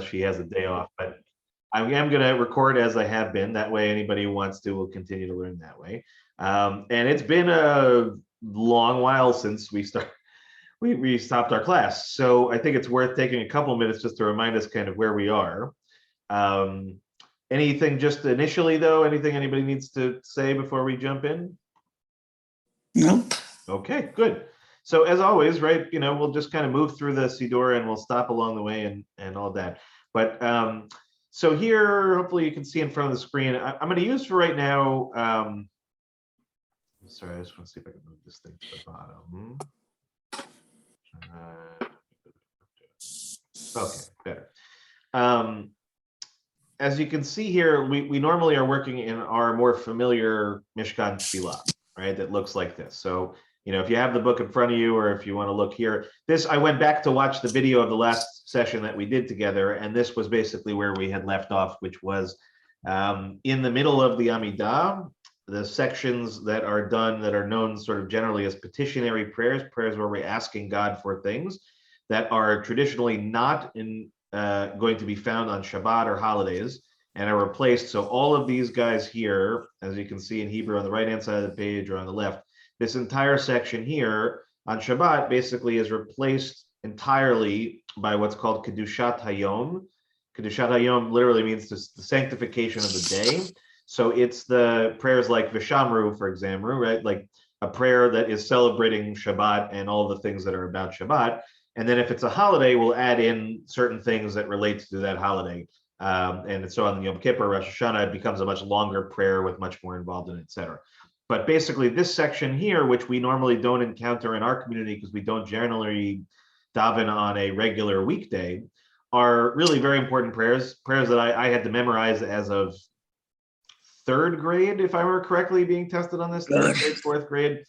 she has a day off, but I am going to record as I have been. That way, anybody who wants to will continue to learn that way. And it's been a long while since we stopped our class. So I think it's worth taking a couple minutes just to remind us kind of where we are. Anything just initially, though, anything anybody needs to say before we jump in? Nope. Okay, good. So as always, right, we'll just kind of move through the Siddur and we'll stop along the way and all that. But so here, hopefully you can see in front of the screen, I'm going to use for right now, sorry, I just want to see if I can move this thing to the bottom. Okay, better. As you can see here, we normally are working in our more familiar Mishkan Tefillah, right? That looks like this. So, if you have the book in front of you, or if you want to look here, I went back to watch the video of the last session that we did together, and this was basically where we had left off, which was in the middle of the Amidah, the sections that are done that are known sort of generally as petitionary prayers, prayers where we're asking God for things that are traditionally not going to be found on Shabbat or holidays, and are replaced. So all of these guys here, as you can see in Hebrew on the right-hand side of the page or on the left, this entire section here on Shabbat basically is replaced entirely by what's called Kedushat Hayom. Kedushat Hayom literally means the sanctification of the day. So it's the prayers like Vishamru, for example, right? Like a prayer that is celebrating Shabbat and all the things that are about Shabbat. And then if it's a holiday, we'll add in certain things that relate to that holiday. And so on Yom Kippur, Rosh Hashanah, it becomes a much longer prayer with much more involved in it, et cetera. But basically this section here, which we normally don't encounter in our community because we don't generally daven on a regular weekday, are really very important prayers that I had to memorize as of third grade, if I remember correctly, being tested on this, third grade, fourth grade.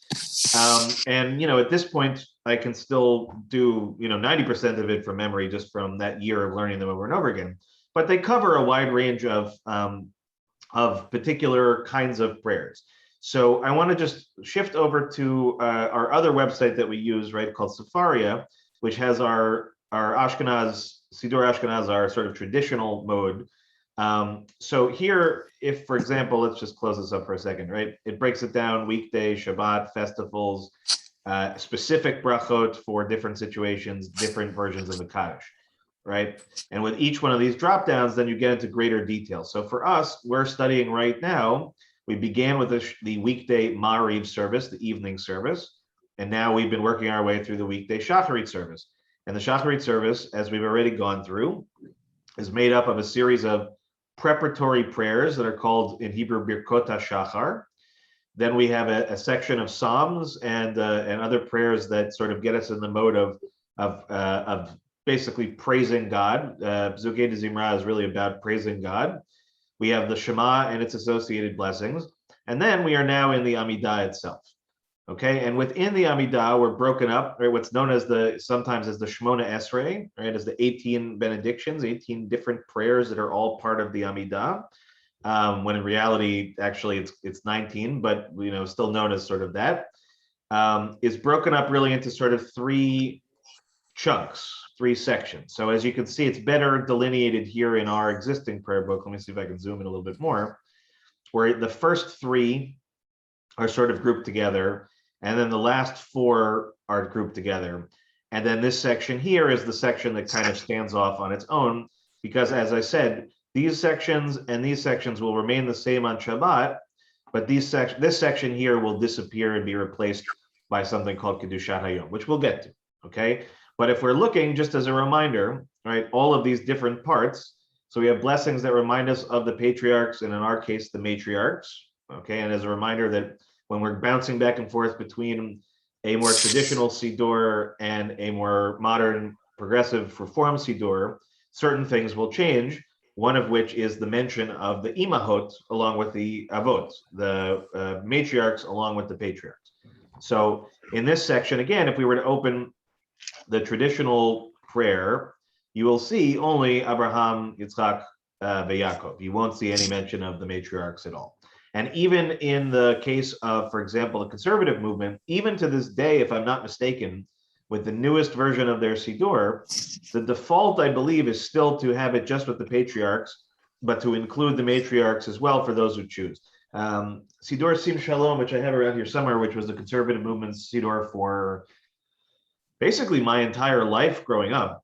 And, at this point, I can still do, 90% of it from memory, just from that year of learning them over and over again. But they cover a wide range of particular kinds of prayers. So I want to just shift over to our other website that we use, right, called Sefaria, which has our Ashkenaz, Siddur Ashkenaz, our sort of traditional mode. So here, if, for example, let's just close this up for a second, right? It breaks it down: weekday, Shabbat, festivals, specific brachot for different situations, different versions of the Kaddish, right? And with each one of these drop downs, then you get into greater detail. So for us, we're studying right now. We began with the weekday Ma'ariv service, the evening service, and now we've been working our way through the weekday Shacharit service. And the Shacharit service, as we've already gone through, is made up of a series of preparatory prayers that are called in Hebrew Birkot HaShachar. Then we have a section of psalms and other prayers that sort of get us in the mode of basically praising God. Pzukei de Zimra is really about praising God. We have the Shema and its associated blessings, and then we are now in the Amidah itself. Okay, and within the Amidah, we're broken up, right? What's known as sometimes as the Shmona Esrei, right? As the 18 benedictions, 18 different prayers that are all part of the Amidah. When in reality, actually, it's 19, but still known as sort of that. Is broken up really into sort of three chunks, three sections. So as you can see, it's better delineated here in our existing prayer book. Let me see if I can zoom in a little bit more, where the first three are sort of grouped together, and then the last four are grouped together. And then this section here is the section that kind of stands off on its own, because as I said, these sections and these sections will remain the same on Shabbat, but this section here will disappear and be replaced by something called Kedushat Hayom, which we'll get to, okay? But if we're looking, just as a reminder, right, all of these different parts, so we have blessings that remind us of the patriarchs, and in our case, the matriarchs, okay? And as a reminder that when we're bouncing back and forth between a more traditional Siddur and a more modern, progressive, reform Siddur, certain things will change, one of which is the mention of the Imahot along with the Avot, the matriarchs along with the patriarchs. So in this section, again, if we were to open the traditional prayer, you will see only Abraham, Yitzchak, Yaakov. You won't see any mention of the matriarchs at all. And even in the case of, for example, the conservative movement, even to this day, if I'm not mistaken, with the newest version of their Siddur, the default, I believe, is still to have it just with the patriarchs, but to include the matriarchs as well for those who choose. Siddur Sim Shalom, which I have around here somewhere, which was the conservative movement's Siddur for basically my entire life growing up,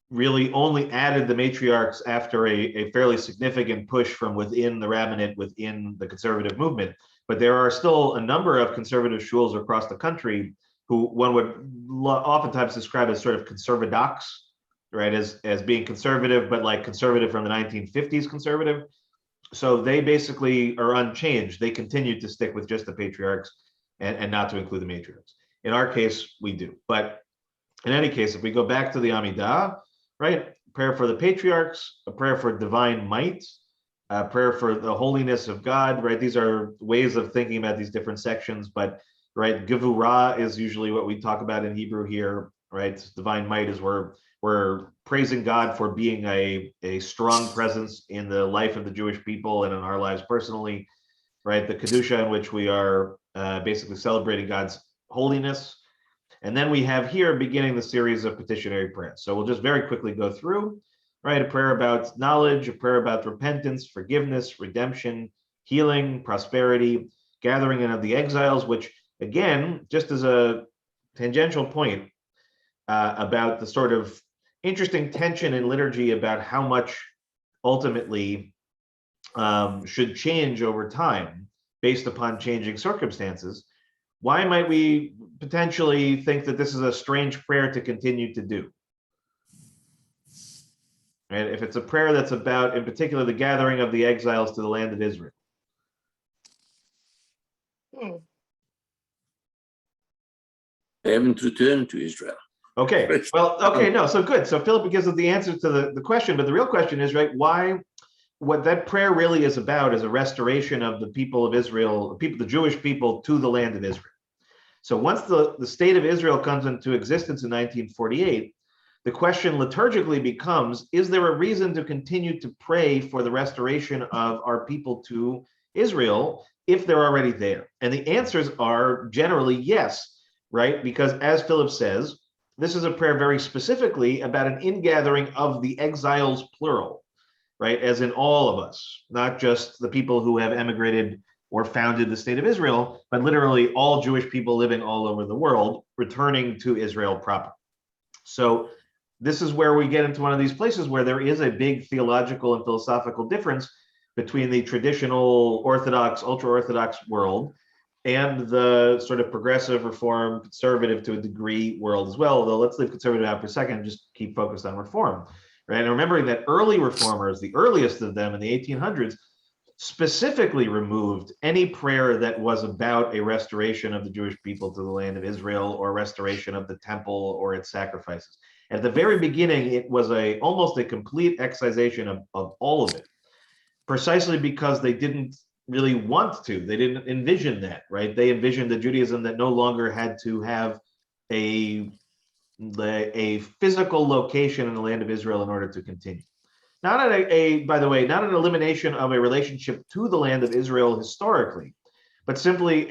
really only added the matriarchs after a fairly significant push from within the rabbinate, within the conservative movement. But there are still a number of conservative shuls across the country who one would oftentimes describe as sort of conservadox, right? As being conservative, but like conservative from the 1950s conservative. So they basically are unchanged. They continue to stick with just the patriarchs and not to include the matriarchs. In our case, we do. But in any case, if we go back to the Amidah, right? Prayer for the patriarchs, a prayer for divine might, a prayer for the holiness of God, right? These are ways of thinking about these different sections, but right, Gevurah is usually what we talk about in Hebrew here, right? Divine might is we're praising God for being a strong presence in the life of the Jewish people and in our lives personally, right? The Kedusha, in which we are basically celebrating God's holiness. And then we have here beginning the series of petitionary prayers. So we'll just very quickly go through, right? A prayer about knowledge, a prayer about repentance, forgiveness, redemption, healing, prosperity, gathering in of the exiles, which again, just as a tangential point about the sort of interesting tension in liturgy about how much ultimately should change over time based upon changing circumstances. Why might we potentially think that this is a strange prayer to continue to do? Right? If it's a prayer that's about, in particular, the gathering of the exiles to the land of Israel. They haven't returned to Israel. Okay, well, okay, no, so good. So Philip gives us the answer to the question, but the real question is, right, why, what that prayer really is about is a restoration of the people of Israel, the Jewish people to the land of Israel. So once the state of Israel comes into existence in 1948, the question liturgically becomes, is there a reason to continue to pray for the restoration of our people to Israel if they're already there? And the answers are generally yes, right? Because as Philip says, this is a prayer very specifically about an ingathering of the exiles, plural, right? As in all of us, not just the people who have emigrated or founded the state of Israel, but literally all Jewish people living all over the world, returning to Israel proper. So this is where we get into one of these places where there is a big theological and philosophical difference between the traditional Orthodox, ultra-Orthodox world and the sort of progressive, reform, conservative to a degree world as well. Although let's leave conservative out for a second and just keep focused on reform, right? And remembering that early reformers, the earliest of them in the 1800s, specifically removed any prayer that was about a restoration of the Jewish people to the land of Israel or restoration of the temple or its sacrifices. At the very beginning, it was almost a complete excisation of all of it, precisely because they didn't really want to. They didn't envision that, right? They envisioned a Judaism that no longer had to have a physical location in the land of Israel in order to continue. Not by the way, not an elimination of a relationship to the land of Israel historically, but simply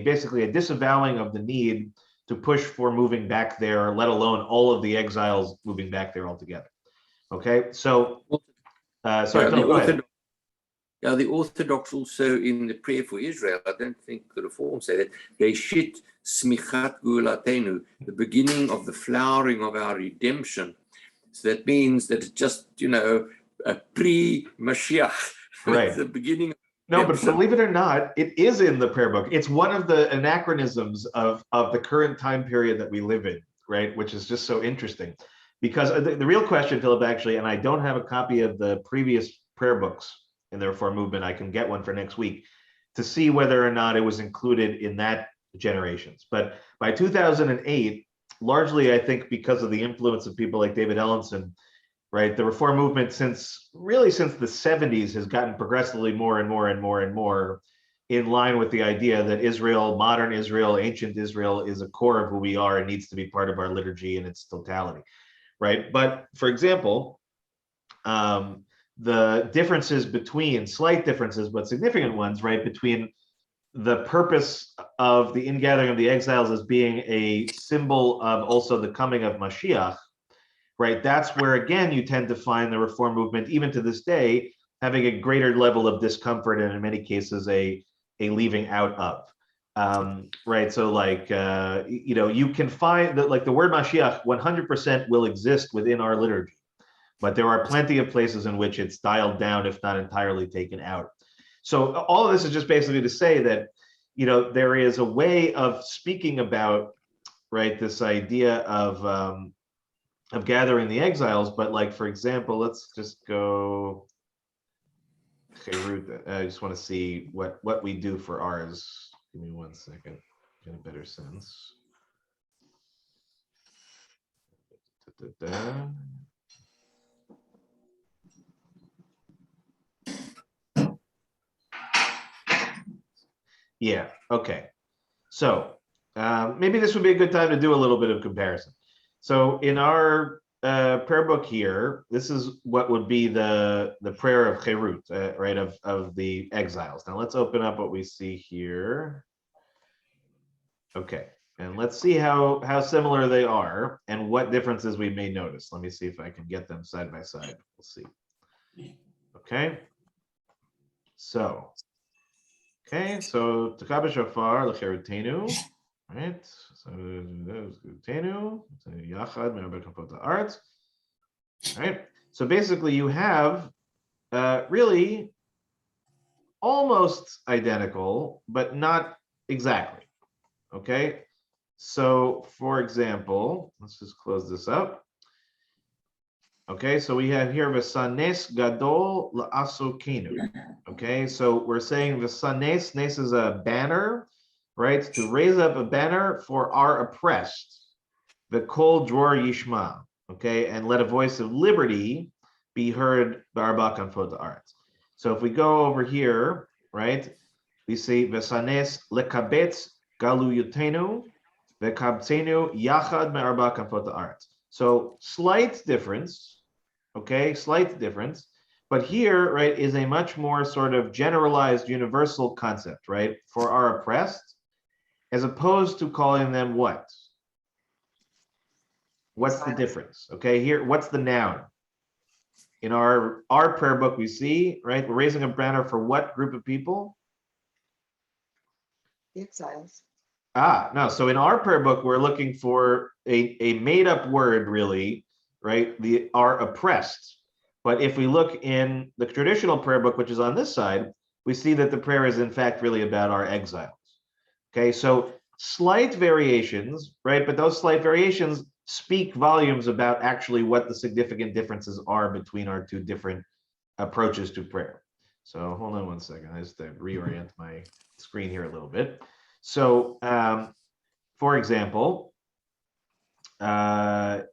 basically a disavowing of the need to push for moving back there, let alone all of the exiles moving back there altogether. Okay, so sorry, go ahead. Yeah, the Orthodox also in the prayer for Israel, I don't think the Reform say that, Reshit Smichat Gulatenu, the beginning of the flowering of our redemption. So that means that it's just, a pre-Mashiach, right? The beginning. No, but believe it or not, it is in the prayer book. It's one of the anachronisms of the current time period that we live in, right? Which is just so interesting. Because the real question, Philip, actually, and I don't have a copy of the previous prayer books in the Reform movement. I can get one for next week to see whether or not it was included in that generations. But by 2008, largely, I think because of the influence of people like David Ellenson, right, the Reform movement since the 70s has gotten progressively more and more and more and more in line with the idea that Israel, modern Israel, ancient Israel is a core of who we are and needs to be part of our liturgy in its totality, right? But for example, the differences between, slight differences, but significant ones, right, between the purpose of the ingathering of the exiles as being a symbol of also the coming of Mashiach, right? That's where, again, you tend to find the Reform movement, even to this day, having a greater level of discomfort and in many cases a leaving out of. Right, so like you can find that like the word Mashiach 100% will exist within our liturgy, but there are plenty of places in which it's dialed down, if not entirely taken out. So all of this is just basically to say that there is a way of speaking about, right, this idea of gathering the exiles, but like, for example, let's just go. I just want to see what we do for ours. Give me 1 second, get a better sense. Yeah, okay. So maybe this would be a good time to do a little bit of comparison. So in our prayer book here, this is what would be the prayer of Cherut, right, of the exiles. Now let's open up what we see here. Okay, and let's see how similar they are and what differences we may notice. Let me see if I can get them side by side. We'll see. Okay, so Takaba Shofar L'Cherutenu, right? So Cherutenu, Yachad Me'arbet Kafot Ha'aretz. Right. So basically, you have really almost identical, but not exactly. Okay. So, for example, let's just close this up. Okay, so we have here V'sanes Gadol La'asokenu. Okay, so we're saying V'sanes, nes is a banner, right? To raise up a banner for our oppressed. V'kol dror yishma. Okay, and let a voice of liberty be heard b'arba kanfot ha'aretz. So if we go over here, right, we see V'sanes lekabetz galuyotenu v'kabtzenu yachad me'arba kanfot ha'aretz. So slight difference. Okay, slight difference, but here, right, is a much more sort of generalized universal concept, right, for our oppressed, as opposed to calling them what? What's the difference? Okay, here, what's the noun? In our prayer book, we see, right, we're raising a banner for what group of people? The exiles. No, so in our prayer book, we're looking for a made-up word, really, right, are oppressed. But if we look in the traditional prayer book, which is on this side, we see that the prayer is in fact really about our exiles. Okay, so slight variations, right, but those slight variations speak volumes about actually what the significant differences are between our two different approaches to prayer. So hold on 1 second, I just reorient my screen here a little bit. So for example, I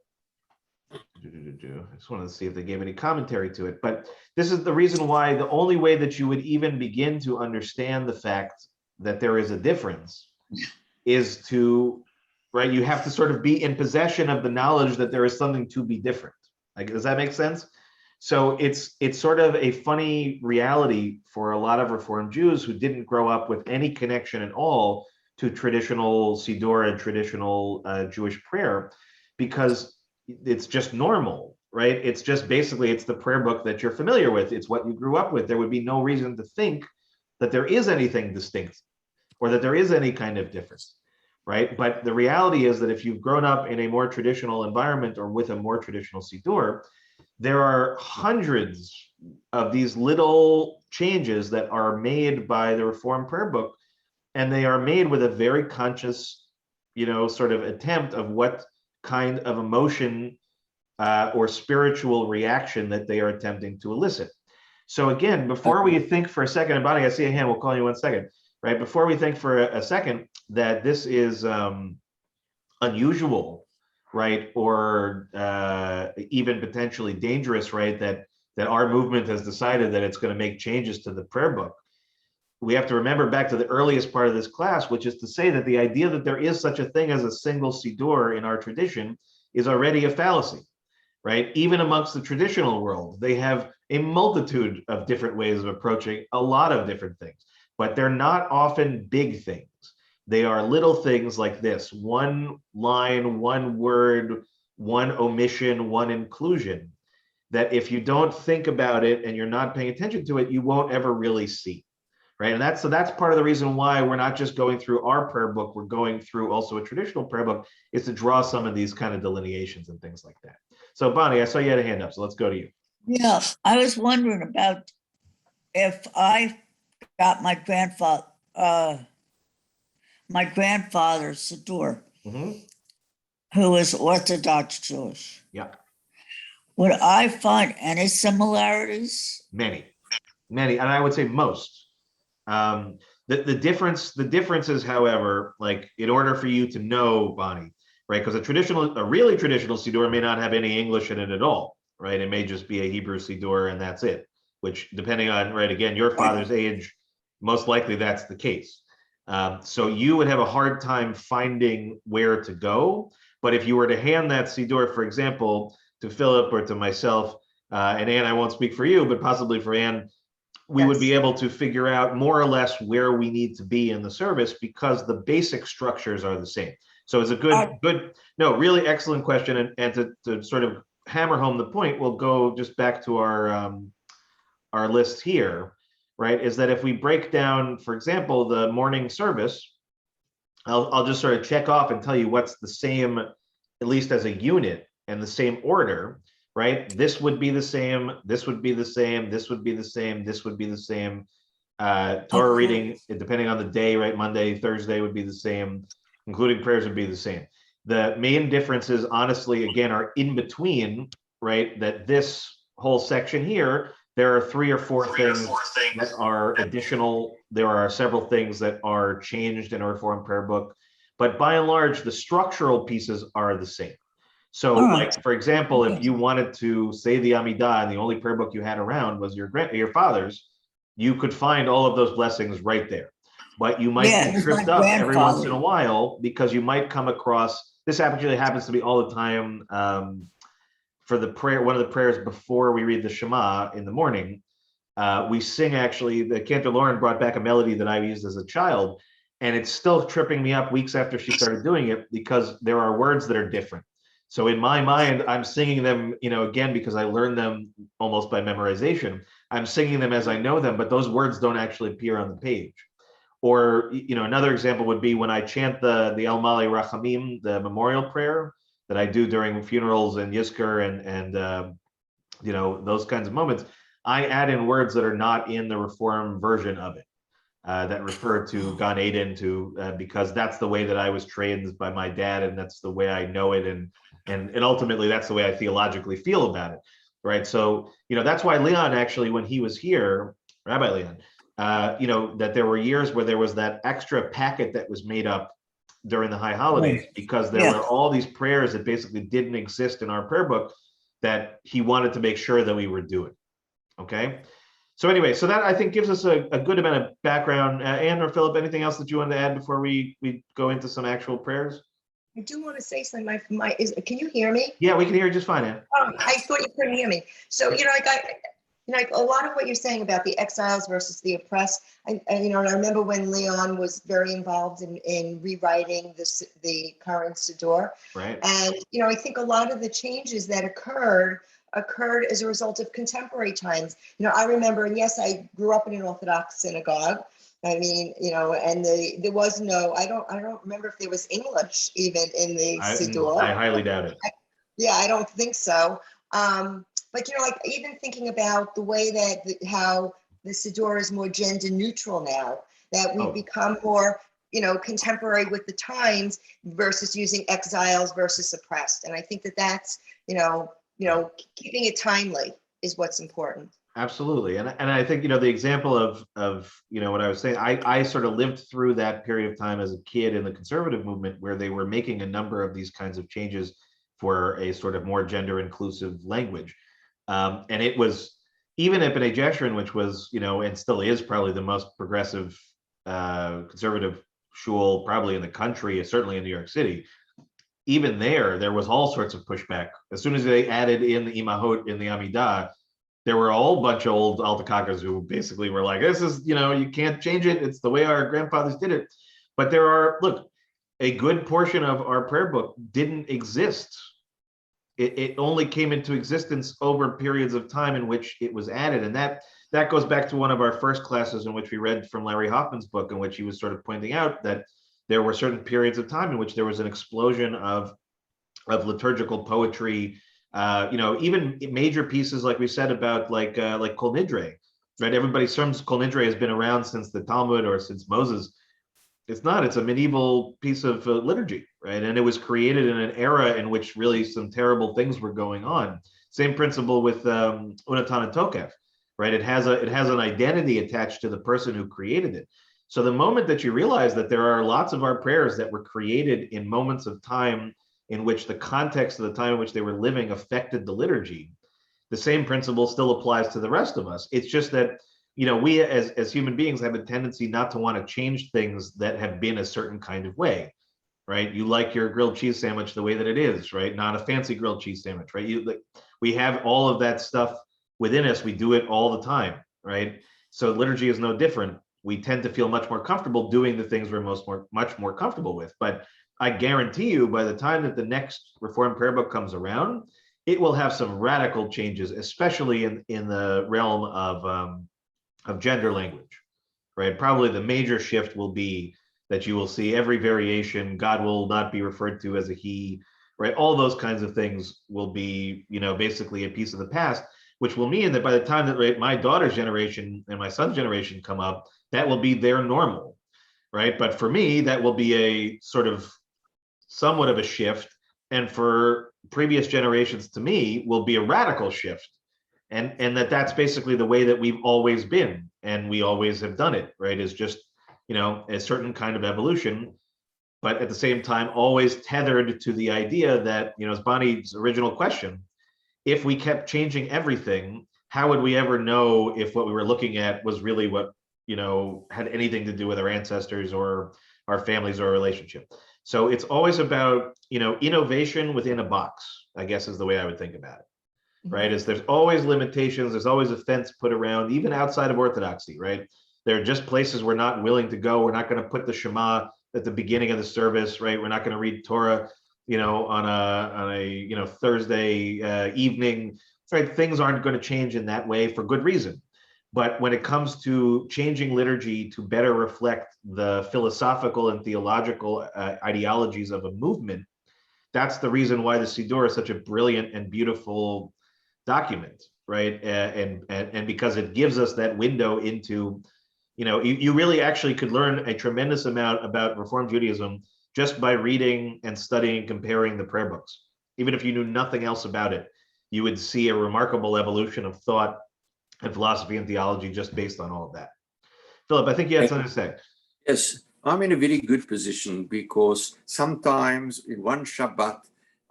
just wanted to see if they gave any commentary to it, but this is the reason why the only way that you would even begin to understand the fact that there is a difference is to, right, you have to sort of be in possession of the knowledge that there is something to be different. Like, does that make sense? So it's sort of a funny reality for a lot of Reform Jews who didn't grow up with any connection at all to traditional Siddur and traditional Jewish prayer, because it's just normal, right? It's just basically, it's the prayer book that you're familiar with. It's what you grew up with. There would be no reason to think that there is anything distinct or that there is any kind of difference, right? But the reality is that if you've grown up in a more traditional environment or with a more traditional Siddur, there are hundreds of these little changes that are made by the Reform prayer book, and they are made with a very conscious, sort of attempt of what kind of emotion or spiritual reaction that they are attempting to elicit. So again, before we think for a second about it, I see a hand, we'll call you 1 second, right? Before we think for a second that this is unusual, right, or even potentially dangerous, right, that our movement has decided that it's going to make changes to the prayer book, we have to remember back to the earliest part of this class, which is to say that the idea that there is such a thing as a single Siddur in our tradition is already a fallacy, right? Even amongst the traditional world, they have a multitude of different ways of approaching a lot of different things. but they're not often big things. They are little things like this: one line, one word, one omission, one inclusion, that if you don't think about it and you're not paying attention to it, you won't ever really see. Right. And that's part of the reason why we're not just going through our prayer book, we're going through also a traditional prayer book, is to draw some of these kind of delineations and things like that. So Bonnie, I saw you had a hand up, so let's go to you. Yeah, I was wondering about if I got my grandfather's Siddur, who is Orthodox Jewish. Yeah. Would I find any similarities? Many, and I would say most. The difference is, however, like, in order for you to know, Bonnie, right? Because a really traditional Siddur may not have any English in it at all, right? It may just be a Hebrew Siddur and that's it, which, depending on, right, again, your father's age, most likely that's the case. So you would have a hard time finding where to go. But if you were to hand that Siddur, for example, to Philip or to myself, and Anne, I won't speak for you, but possibly for Anne, we would be able to figure out more or less where we need to be in the service, because the basic structures are the same. So it's a really excellent question. And to sort of hammer home the point, we'll go just back to our list here, right? Is that if we break down, for example, the morning service, I'll just sort of check off and tell you what's the same, at least as a unit, and the same order. Right? This would be the same, this would be the same, this would be the same, this would be the same. Torah reading, depending on the day, right? Monday, Thursday would be the same, including prayers would be the same. The main differences, honestly, again, are in between, right? That this whole section here, there are three or four things that are additional. There are several things that are changed in our Reform prayer book, but by and large, the structural pieces are the same. So, like, for example, if you wanted to say the Amidah and the only prayer book you had around was your father's, you could find all of those blessings right there. But you might get tripped up every once in a while, because you might come across, this actually happens to me all the time, for the prayer, one of the prayers before we read the Shema in the morning, we sing, actually, the Cantor Lauren brought back a melody that I used as a child, and it's still tripping me up weeks after she started doing it, because there are words that are different. So in my mind, I'm singing them, again, because I learned them almost by memorization. I'm singing them as I know them, but those words don't actually appear on the page. Or, another example would be when I chant the El Mali Rachamim, the memorial prayer that I do during funerals and Yizkor and those kinds of moments. I add in words that are not in the Reform version of it, that refer to Gan Eden, because that's the way that I was trained by my dad, and that's the way I know it, and ultimately that's the way I theologically feel about it, right? So that's why Leon, actually, when he was here, Rabbi Leon, that there were years where there was that extra packet that was made up during the high holidays, because there were all these prayers that basically didn't exist in our prayer book that he wanted to make sure that we were doing. Okay. So anyway, so that, I think, gives us a good amount of background. Anne or Philip, anything else that you wanted to add before we go into some actual prayers? I do want to say something. Can you hear me? Yeah, we can hear you just fine, Anne. I thought you couldn't hear me. So, a lot of what you're saying about the exiles versus the oppressed, I remember when Leon was very involved in rewriting the current Siddur. Right. And, I think a lot of the changes that occurred as a result of contemporary times. I remember, and yes, I grew up in an Orthodox synagogue. I mean, and there was no, I don't remember if there was English even in the Siddur. I highly doubt it. Yeah, I don't think so. But even thinking about the way that how the Siddur is more gender neutral now, that we've become more, contemporary with the times versus using exiles versus oppressed. And I think that's, keeping it timely is what's important. Absolutely. And I think, the example of what I was saying, I sort of lived through that period of time as a kid in the conservative movement, where they were making a number of these kinds of changes for a sort of more gender inclusive language. And it was, even at B'nai Jeshurun, which was, and still is probably the most progressive conservative shul probably in the country, certainly in New York City. Even there was all sorts of pushback. As soon as they added in the Imahot in the Amidah, there were a whole bunch of old Altacakas who basically were like, this is, you can't change it. It's the way our grandfathers did it. But there are, look, a good portion of our prayer book didn't exist. It only came into existence over periods of time in which it was added. And that goes back to one of our first classes in which we read from Larry Hoffman's book, in which he was sort of pointing out that there were certain periods of time in which there was an explosion of liturgical poetry, even major pieces, like we said, about like Kol Nidre, right? Everybody assumes Kol Nidre has been around since the Talmud or since Moses. It's not. It's a medieval piece of liturgy, right? And it was created in an era in which really some terrible things were going on. Same principle with Unatan Tokef, right? It has an identity attached to the person who created it. So the moment that you realize that there are lots of our prayers that were created in moments of time in which the context of the time in which they were living affected the liturgy, the same principle still applies to the rest of us. It's just that, we as human beings have a tendency not to want to change things that have been a certain kind of way, right? You like your grilled cheese sandwich the way that it is, right? Not a fancy grilled cheese sandwich, right? We have all of that stuff within us. We do it all the time, right? So liturgy is no different. We tend to feel much more comfortable doing the things we're much more comfortable with. But I guarantee you, by the time that the next Reformed prayer book comes around, it will have some radical changes, especially in the realm of gender language, right? Probably the major shift will be that you will see every variation. God will not be referred to as a he, right? All those kinds of things will be, basically a piece of the past, which will mean that by the time that my daughter's generation and my son's generation come up, that will be their normal, right? But for me, that will be a sort of somewhat of a shift. And for previous generations to me will be a radical shift. And that's basically the way that we've always been. And we always have done it, right? Is just, a certain kind of evolution, but at the same time, always tethered to the idea that, as Bonnie's original question, if we kept changing everything, how would we ever know if what we were looking at was really what, had anything to do with our ancestors or our families or our relationship? So it's always about, innovation within a box, I guess is the way I would think about it, right? Is there's always limitations, there's always a fence put around, even outside of Orthodoxy, right? There are just places we're not willing to go. We're not going to put the Shema at the beginning of the service, right? We're not going to read Torah, on a Thursday evening, right? Things aren't going to change in that way for good reason. But when it comes to changing liturgy to better reflect the philosophical and theological ideologies of a movement, that's the reason why the Siddur is such a brilliant and beautiful document, right? And because it gives us that window into, you really actually could learn a tremendous amount about Reform Judaism just by reading and studying, comparing the prayer books. Even if you knew nothing else about it, you would see a remarkable evolution of thought and philosophy and theology just based on all of that. Philip, I think you had something to say. Yes, I'm in a very good position because sometimes in one Shabbat,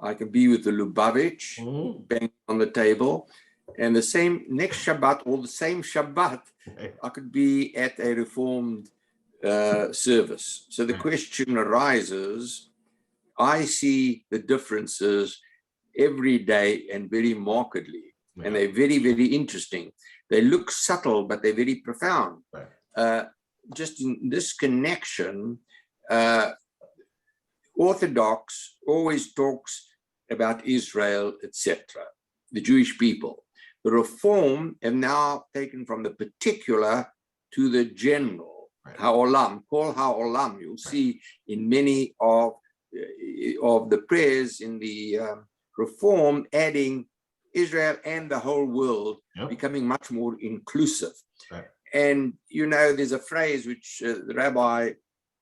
I can be with the Lubavitch, bang on the table, and the same next Shabbat or the same Shabbat, I could be at a Reformed service. So the question arises, I see the differences every day and very markedly, and they're very, very interesting. They look subtle, but they're very profound. Just in this connection, Orthodox always talks about Israel, etc., the Jewish people. The Reform have now taken from the particular to the general, Ha'olam, Kol Ha'olam. You'll see in many of the prayers in the Reform adding Israel and the whole world, becoming much more inclusive. And, there's a phrase which the Rabbi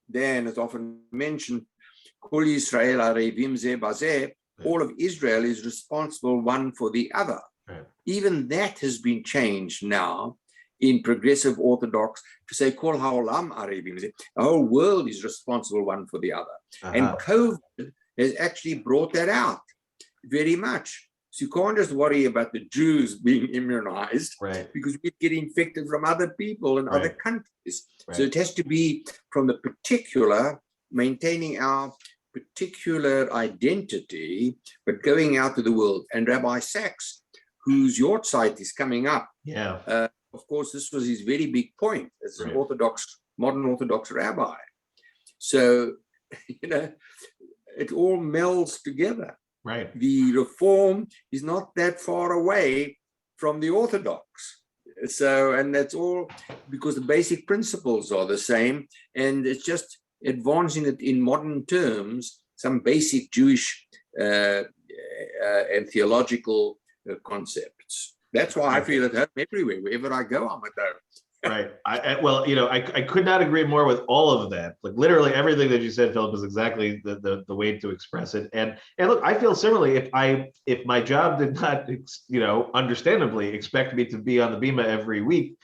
Dan has often mentioned, Kol Yisrael arevim ze bazeh, all of Israel is responsible one for the other. Even that has been changed now in progressive Orthodox to say Kol ha'olam arevim ze, the whole world is responsible one for the other. And COVID has actually brought that out very much. So you can't just worry about the Jews being immunized, because we get infected from other people in other countries. So it has to be from the particular, maintaining our particular identity, but going out to the world. And Rabbi Sachs, whose yahrzeit is coming up. Yeah. Of course, this was his very big point as an modern Orthodox rabbi. So, it all melds together. Right. The Reform is not that far away from the Orthodox. So, and that's all because the basic principles are the same, and it's just advancing it in modern terms, some basic Jewish and theological concepts. That's why I feel at home everywhere. Wherever I go, I'm at home. Right. I could not agree more with all of that. Like literally everything that you said, Philip, is exactly the way to express it. And look, I feel similarly. If my job did not, understandably expect me to be on the Bima every week,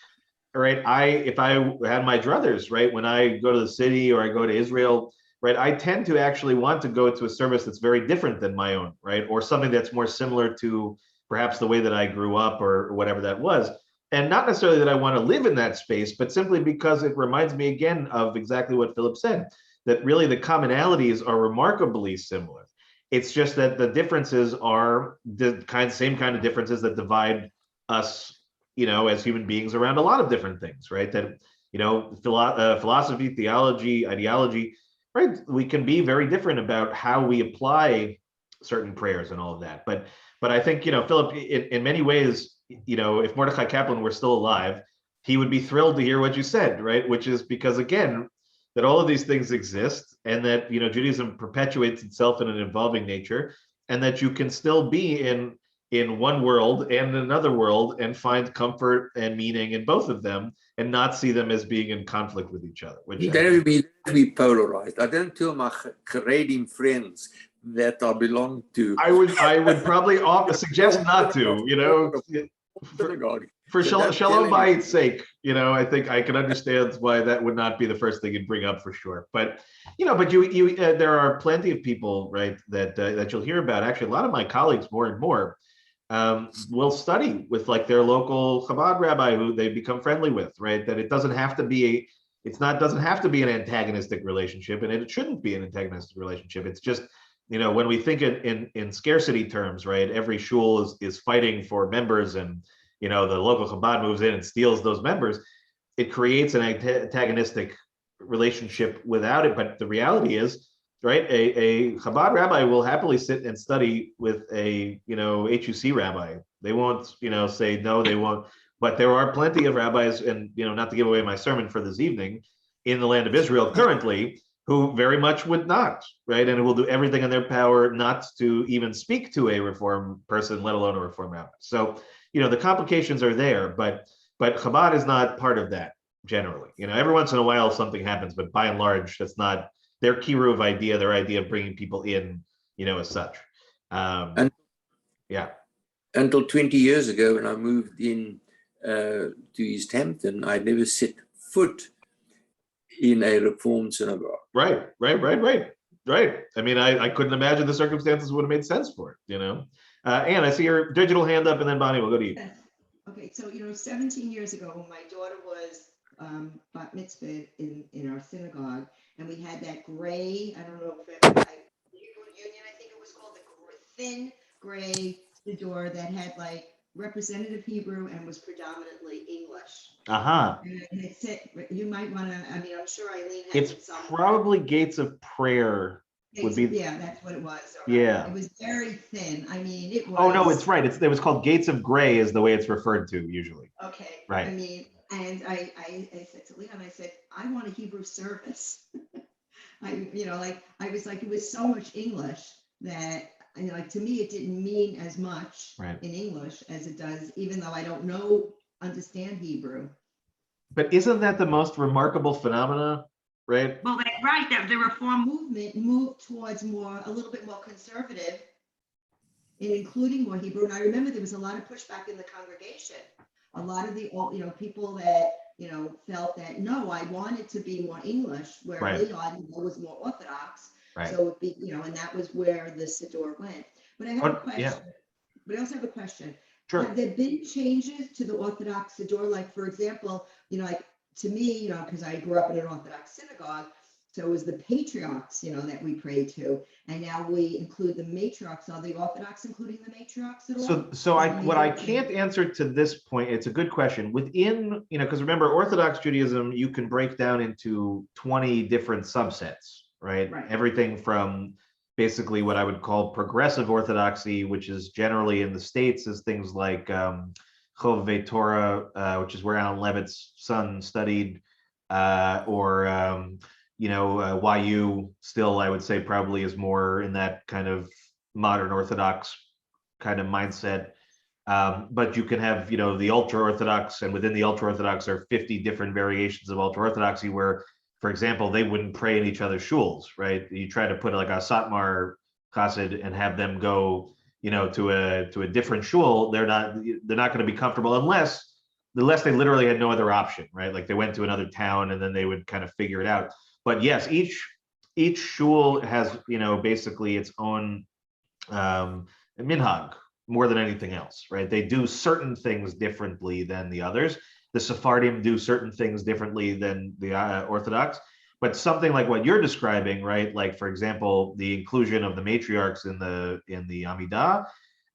right? If I had my druthers, right, when I go to the city or I go to Israel, right, I tend to actually want to go to a service that's very different than my own, right, or something that's more similar to perhaps the way that I grew up or whatever that was. And not necessarily that I want to live in that space, but simply because it reminds me again of exactly what Philip said, that really the commonalities are remarkably similar. It's just that the differences are the same kind of differences that divide us, as human beings around a lot of different things, right? That, philosophy, theology, ideology, right? We can be very different about how we apply certain prayers and all of that. But I think, Philip, in many ways, if Mordechai Kaplan were still alive, he would be thrilled to hear what you said, right? Which is because, again, that all of these things exist and that, Judaism perpetuates itself in an evolving nature, and that you can still be in one world and another world and find comfort and meaning in both of them and not see them as being in conflict with each other. You don't have to be polarized. I don't tell my Haredim friends that I belong to. I would probably suggest not to, for Shalom Bayit's sake, I think I can understand why that would not be the first thing you'd bring up for sure. But you there are plenty of people, right, that you'll hear about. Actually, a lot of my colleagues, more and more, will study with like their local Chabad rabbi who they become friendly with, right? That it doesn't have to be an antagonistic relationship, and it shouldn't be an antagonistic relationship. It's just, when we think in scarcity terms, right? Every shul is fighting for members, and the local Chabad moves in and steals those members. It creates an antagonistic relationship without it. But the reality is, right, a Chabad rabbi will happily sit and study with a HUC rabbi. They won't say no, they won't. But there are plenty of rabbis, and not to give away my sermon for this evening, in the land of Israel currently, who very much would not, right, and will do everything in their power not to even speak to a Reform person, let alone a Reform rabbi. So the complications are there, but Chabad is not part of that generally. Every once in a while something happens, but by and large, that's not their kiruv idea, their idea of bringing people in, as such. Until 20 years ago, when I moved in to East Hampton, I never set foot in a Reformed synagogue. Right. I mean, I couldn't imagine the circumstances would have made sense for it, Anne, I see your digital hand up, and then Bonnie, we'll go to you. Okay, so 17 years ago, my daughter was bat mitzvah in our synagogue, and we had that gray, I don't know if it was Union, I think it was called, the thin gray Siddur that had like representative Hebrew and was predominantly English. And it said, you might want to, I'm sure Eileen has it's probably Gates of Prayer. Would be, yeah, that's what it was. Yeah, it was very thin. It was. Oh no, it's right. It was called Gates of Gray, is the way it's referred to usually. Okay. Right. And I said to Leon, I said, I want a Hebrew service. I was like, it was so much English that, to me, it didn't mean as much in English as it does, even though I don't understand Hebrew. But isn't that the most remarkable phenomena? Right. Well, that's right. That the Reform movement moved towards a little bit more conservative, in including more Hebrew. And I remember there was a lot of pushback in the congregation. A lot of the people that felt that no, I wanted to be more English, where Leon was more Orthodox. Right. So it be and that was where the Siddur went. But I have a question. Yeah. But I also have a question. Sure. Have there been changes to the Orthodox Siddur? Like, for example, to me, because I grew up in an Orthodox synagogue, So it was the patriarchs, you know, that we pray to, and now we include the matriarchs. Are the Orthodox including the matriarchs at all? What I can't answer to this point, it's a good question. Within, because remember, Orthodox Judaism, you can break down into 20 different subsets, right? Right. Everything from basically what I would call progressive Orthodoxy, which is generally in the States, is things like Chovevei Torah, which is where Alan Levitt's son studied, or YU still, I would say, probably is more in that kind of modern Orthodox kind of mindset. But you can have, the ultra-Orthodox, and within the ultra-Orthodox are 50 different variations of ultra-Orthodoxy where, for example, they wouldn't pray in each other's shuls, right? You try to put like a Satmar Chassid and have them go, to a different shul, they're not going to be comfortable unless they literally had no other option, right? Like they went to another town and then they would kind of figure it out. But yes, each shul has, basically its own minhag more than anything else, right? They do certain things differently than the others. The Sephardim do certain things differently than the Orthodox. But something like what you're describing, right? Like, for example, the inclusion of the matriarchs in the Amidah.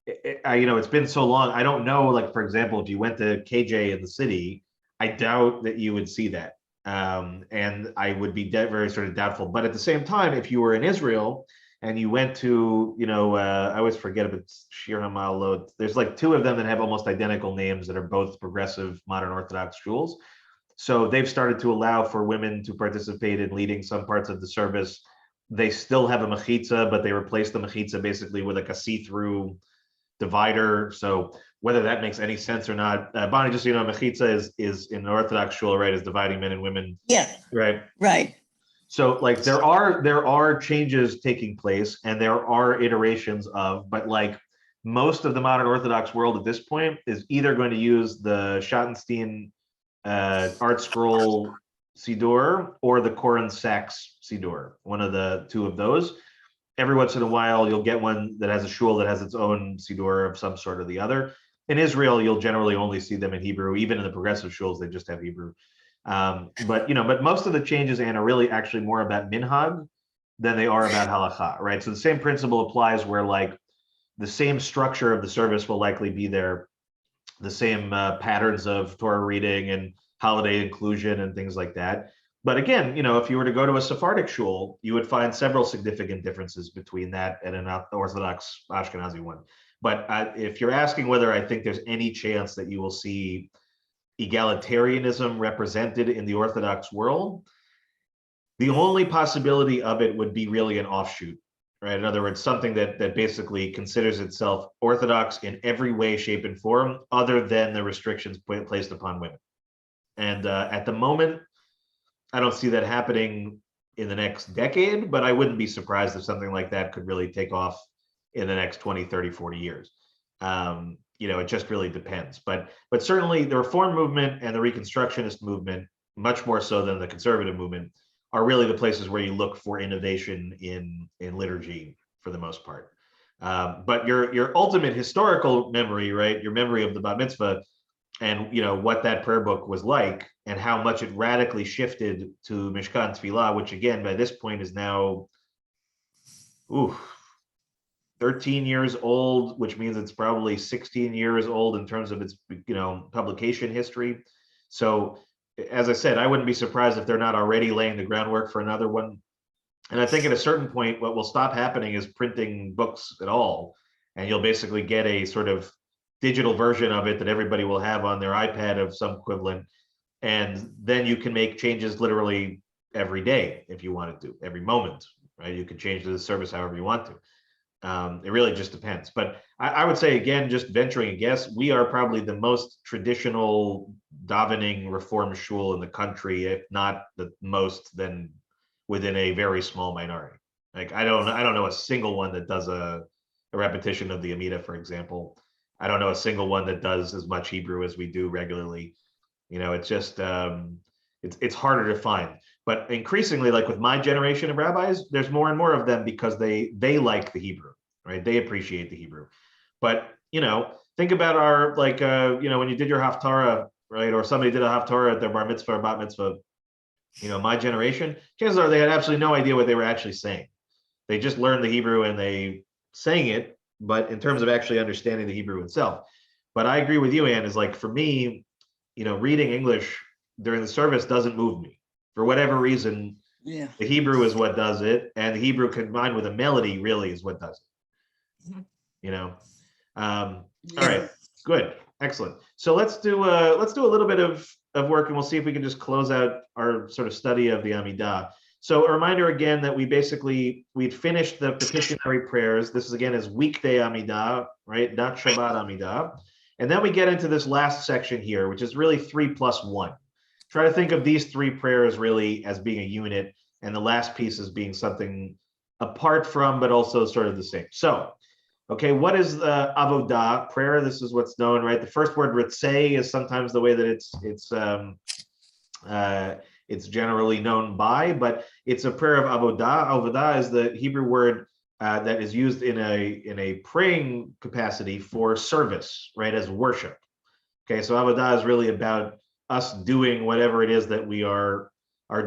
It's been so long. I don't know. Like, for example, if you went to KJ in the city, I doubt that you would see that. And I would be very sort of doubtful. But at the same time, if you were in Israel and you went to, I always forget about Shir HaMa'alot. There's like two of them that have almost identical names that are both progressive modern Orthodox shuls. So they've started to allow for women to participate in leading some parts of the service. They still have a mechitza, but they replaced the mechitza basically with like a see-through divider. So whether that makes any sense or not, Bonnie, just so you know, mechitza is in an Orthodox shul, right, is dividing men and women. Yeah. Right. So like there are changes taking place and there are iterations of, but like most of the modern Orthodox world at this point is either going to use the Schottenstein art scroll Siddur or the Koren Sachs Siddur, one of the two of those. Every once in a while, you'll get one that has a shul that has its own Siddur of some sort or the other. In Israel, you'll generally only see them in Hebrew. Even in the progressive shuls, they just have Hebrew. But most of the changes, Anne, are really actually more about minhag than they are about halacha, right? So the same principle applies where like the same structure of the service will likely be there, the same patterns of Torah reading and holiday inclusion and things like that. But again, if you were to go to a Sephardic shul, you would find several significant differences between that and an Orthodox Ashkenazi one. But if you're asking whether I think there's any chance that you will see egalitarianism represented in the Orthodox world, the only possibility of it would be really an offshoot, right? In other words, something that basically considers itself Orthodox in every way, shape, and form, other than the restrictions placed upon women. And at the moment, I don't see that happening in the next decade, but I wouldn't be surprised if something like that could really take off in the next 20, 30, 40 years. It just really depends. But certainly the Reform movement and the Reconstructionist movement, much more so than the conservative movement, are really the places where you look for innovation in liturgy for the most part. But your ultimate historical memory, right? Your memory of the Bat Mitzvah and what that prayer book was like and how much it radically shifted to Mishkan Tefillah, which again, by this point is now 13 years old, which means it's probably 16 years old in terms of its publication history. So as I said, I wouldn't be surprised if they're not already laying the groundwork for another one. And I think at a certain point, what will stop happening is printing books at all. And you'll basically get a sort of digital version of it that everybody will have on their iPad of some equivalent. And then you can make changes literally every day if you wanted to, every moment, right? You can change the service however you want to. It really just depends. But I would say, again, just venturing a guess, we are probably the most traditional davening Reform shul in the country, if not the most, then within a very small minority. Like I don't know a single one that does a repetition of the Amida, for example. I don't know a single one that does as much Hebrew as we do regularly. It's just it's harder to find. But increasingly, like with my generation of rabbis, there's more and more of them because they like the Hebrew, right? They appreciate the Hebrew. But think about our when you did your Haftarah, right? Or somebody did a Haftarah at their bar mitzvah or bat mitzvah. my generation, chances are they had absolutely no idea what they were actually saying. They just learned the Hebrew and they sang it, but in terms of actually understanding the Hebrew itself. But I agree with you, Ann, is like for me, reading English during the service doesn't move me. For whatever reason, Yeah. the Hebrew is what does it, and the Hebrew combined with a melody really is what does it. All right, good, excellent. So let's do a little bit of work, and we'll see if we can just close out our sort of study of the Amidah. So a reminder again that we'd finished the petitionary prayers. This is again is weekday Amidah, right? Not Shabbat Amidah. And then we get into this last section here, which is really 3+1. Try to think of these three prayers really as being a unit, and the last piece as being something apart from, but also sort of the same. So, okay, what is the Avodah prayer? This is what's known, right? The first word ritzei is sometimes the way that it's generally known by, but it's a prayer of Avodah. Avodah is the Hebrew word that is used in a praying capacity for service, right, as worship. Okay, so Avodah is really about us doing whatever it is that we are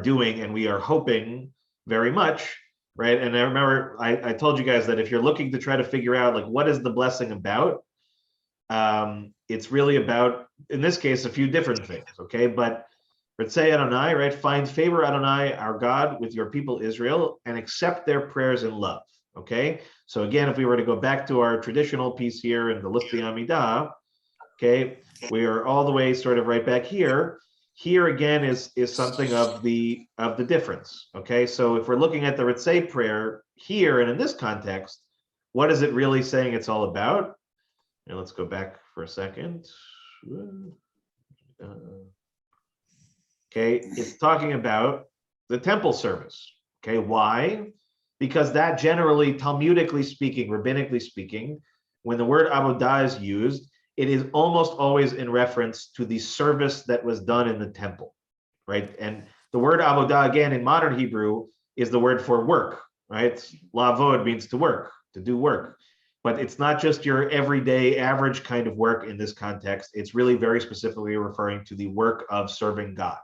doing, and we are hoping very much, right? And I remember I told you guys that if you're looking to try to figure out like what is the blessing about, it's really about, in this case, a few different things, okay? But Ritzei Adonai, right? Find favor, Adonai, our God, with your people Israel, and accept their prayers in love, okay? So again, if we were to go back to our traditional piece here in the List of Amidah, okay, we are all the way sort of right back here. Here again is something of the difference, okay? So if we're looking at the Ritzei prayer here and in this context, what is it really saying it's all about? And let's go back for a second. Okay, it's talking about the temple service. Okay, why? Because that generally, Talmudically speaking, rabbinically speaking, when the word avodah is used, it is almost always in reference to the service that was done in the temple, right? And the word avodah, again, in modern Hebrew, is the word for work, right? Lavod means to work, to do work. But it's not just your everyday average kind of work in this context. It's really very specifically referring to the work of serving God.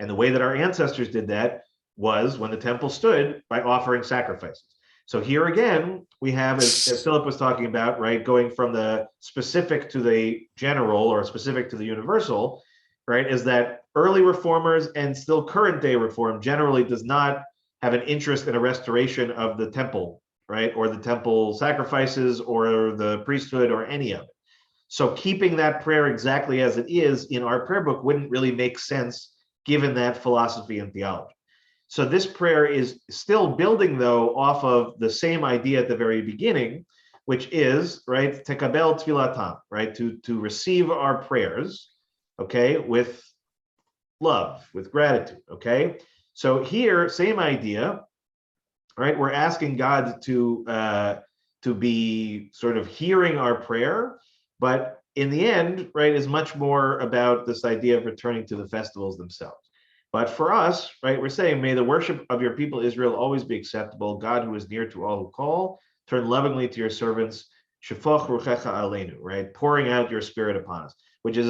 And the way that our ancestors did that was when the temple stood by offering sacrifices. So here again, we have, as Philip was talking about, right, going from the specific to the general or specific to the universal, right, is that early reformers and still current day reform generally does not have an interest in a restoration of the temple, right, or the temple sacrifices or the priesthood or any of it. So keeping that prayer exactly as it is in our prayer book wouldn't really make sense given that philosophy and theology. So this prayer is still building, though, off of the same idea at the very beginning, which is, right, tekabel tfilatam, right, to receive our prayers, okay, with love, with gratitude, okay? So here, same idea, right? We're asking God to be sort of hearing our prayer, but in the end, right, is much more about this idea of returning to the festivals themselves. But for us, right, we're saying, may the worship of your people Israel always be acceptable. God, who is near to all who call, turn lovingly to your servants, shefoch ruchecha aleinu, right, pouring out your spirit upon us, which is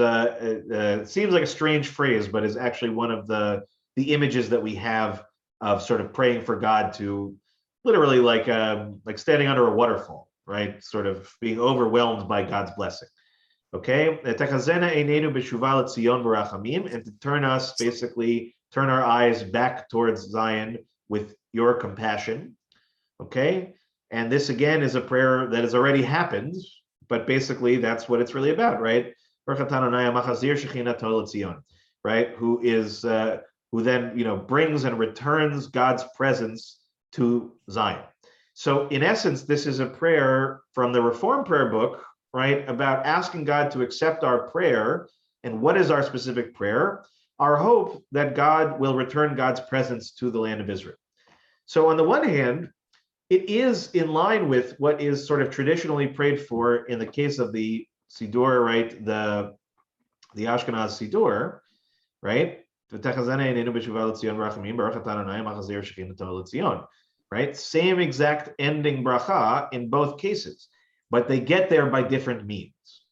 seems like a strange phrase, but is actually one of the images that we have of sort of praying for God to literally like standing under a waterfall, right, sort of being overwhelmed by God's blessing. Okay, and to turn us, basically turn our eyes back towards Zion with your compassion. Okay, and this again is a prayer that has already happened, but basically that's what it's really about, right? Right, who then brings and returns God's presence to Zion. So in essence, this is a prayer from the Reform Prayer Book, right, about asking God to accept our prayer. And what is our specific prayer? Our hope that God will return God's presence to the land of Israel. So on the one hand, it is in line with what is sort of traditionally prayed for in the case of the Siddur, right, the Ashkenaz Siddur, right? Right? Same exact ending bracha in both cases, but they get there by different means,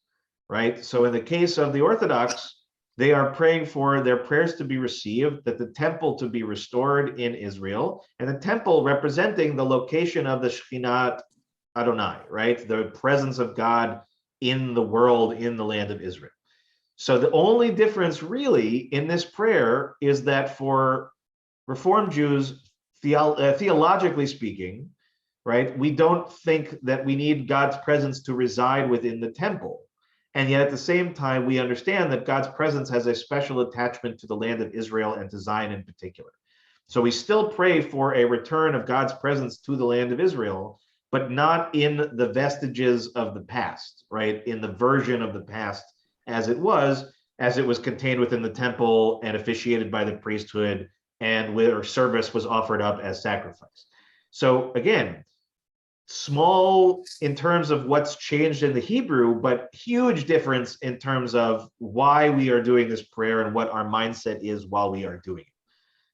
right? So in the case of the Orthodox, They are praying for their prayers to be received, that the temple to be restored in Israel, and the temple representing the location of the Shekhinah Adonai, right? The presence of God in the world, in the land of Israel. So the only difference really in this prayer is that for Reformed Jews, theologically speaking, right, we don't think that we need God's presence to reside within the temple. And yet at the same time, we understand that God's presence has a special attachment to the land of Israel and to Zion in particular. So we still pray for a return of God's presence to the land of Israel, but not in the vestiges of the past, right? In the version of the past as it was contained within the temple and officiated by the priesthood, and where service was offered up as sacrifice. So again, small in terms of what's changed in the Hebrew, but huge difference in terms of why we are doing this prayer and what our mindset is while we are doing it,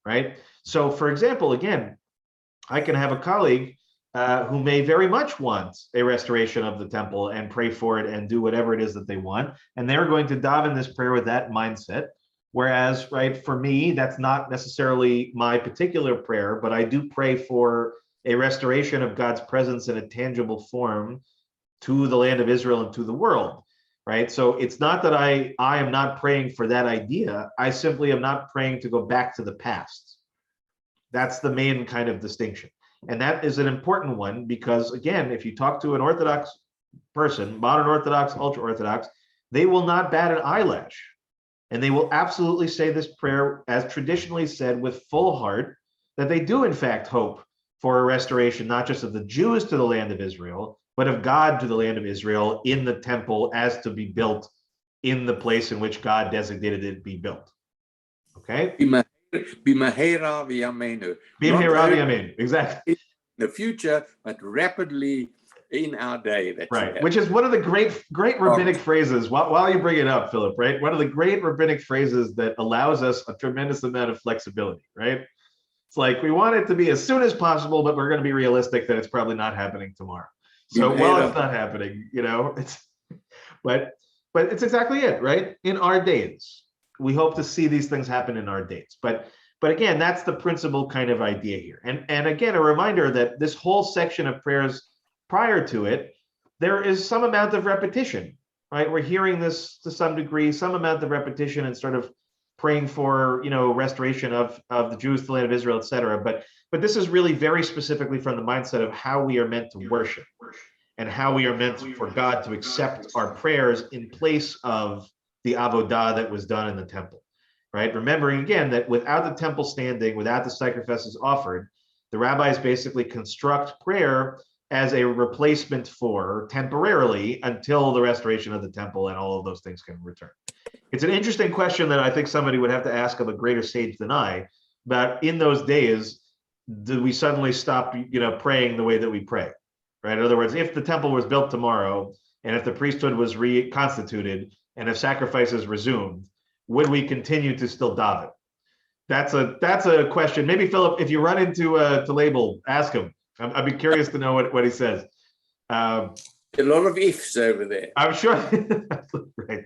right? So for example, again, I can have a colleague who may very much want a restoration of the temple and pray for it and do whatever it is that they want. And they're going to daven this prayer with that mindset. Whereas, right, for me, that's not necessarily my particular prayer, but I do pray for a restoration of God's presence in a tangible form to the land of Israel and to the world, right? So it's not that I am not praying for that idea. I simply am not praying to go back to the past. That's the main kind of distinction. And that is an important one because, again, if you talk to an Orthodox person, modern Orthodox, ultra-Orthodox, they will not bat an eyelash. And they will absolutely say this prayer, as traditionally said, with full heart, that they do in fact hope for a restoration, not just of the Jews to the land of Israel, but of God to the land of Israel in the temple as to be built in the place in which God designated it to be built. Okay? B'mahera v'yameinu. Exactly. In the future, but rapidly in our day. Right, which is one of the great rabbinic phrases, while you bring it up, Philip, right? One of the great rabbinic phrases that allows us a tremendous amount of flexibility, right? It's like, we want it to be as soon as possible, but we're going to be realistic that it's probably not happening tomorrow. So while it's not happening, but it's exactly it, right? In our days, we hope to see these things happen in our days. But again, that's the principal kind of idea here. And again, a reminder that this whole section of prayers prior to it, there is some amount of repetition, right? We're hearing this to some degree, some amount of repetition and sort of praying for, restoration of the Jews, the land of Israel, etc. But this is really very specifically from the mindset of how we are meant to worship and how we are meant for God to accept our prayers in place of the avodah that was done in the temple, right? Remembering again that without the temple standing, without the sacrifices offered, the rabbis basically construct prayer as a replacement for temporarily until the restoration of the temple and all of those things can return. It's an interesting question that I think somebody would have to ask of a greater sage than I, but in those days, did we suddenly stop, praying the way that we pray, right? In other words, if the temple was built tomorrow and if the priesthood was reconstituted and if sacrifices resumed, would we continue to still daven? That's a question. Maybe Philip, if you run into Label, ask him. I'd be curious to know what he says. A lot of ifs over there. I'm sure. Right.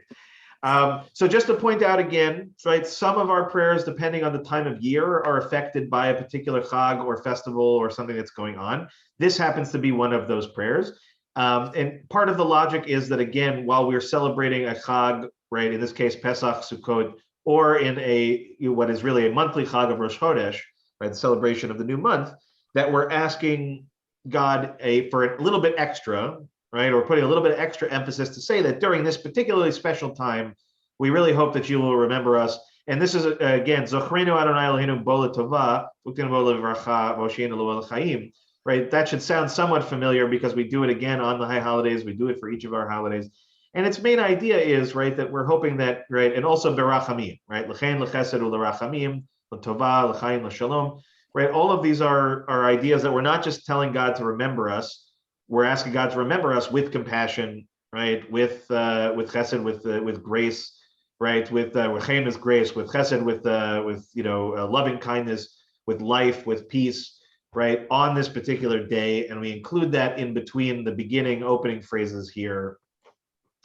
So just to point out again, right, some of our prayers, depending on the time of year, are affected by a particular chag or festival or something that's going on. This happens to be one of those prayers. And part of the logic is that, again, while we're celebrating a chag, right, in this case, Pesach, Sukkot, or in what is really a monthly chag of Rosh Chodesh, right, the celebration of the new month, that we're asking God for a little bit extra, right, or putting a little bit of extra emphasis to say that during this particularly special time, we really hope that you will remember us. And this is, again, Zochrenu Adonai Eloheinu bo l'tova, u'tenu bo l'vracha, v'osheinu lo l'chaim, right? That should sound somewhat familiar because we do it again on the high holidays. We do it for each of our holidays. And its main idea is, right, that we're hoping that, right, and also berachamim, right, l'chein l'chesed u'lerachamim, l'tova, l'chaim, l'shalom, right? All of these are ideas that we're not just telling God to remember us. We're asking God to remember us with compassion, right? With chesed, with grace, right? With chaim is grace, with chesed, with loving kindness, with life, with peace, right? On this particular day, and we include that in between the beginning opening phrases here,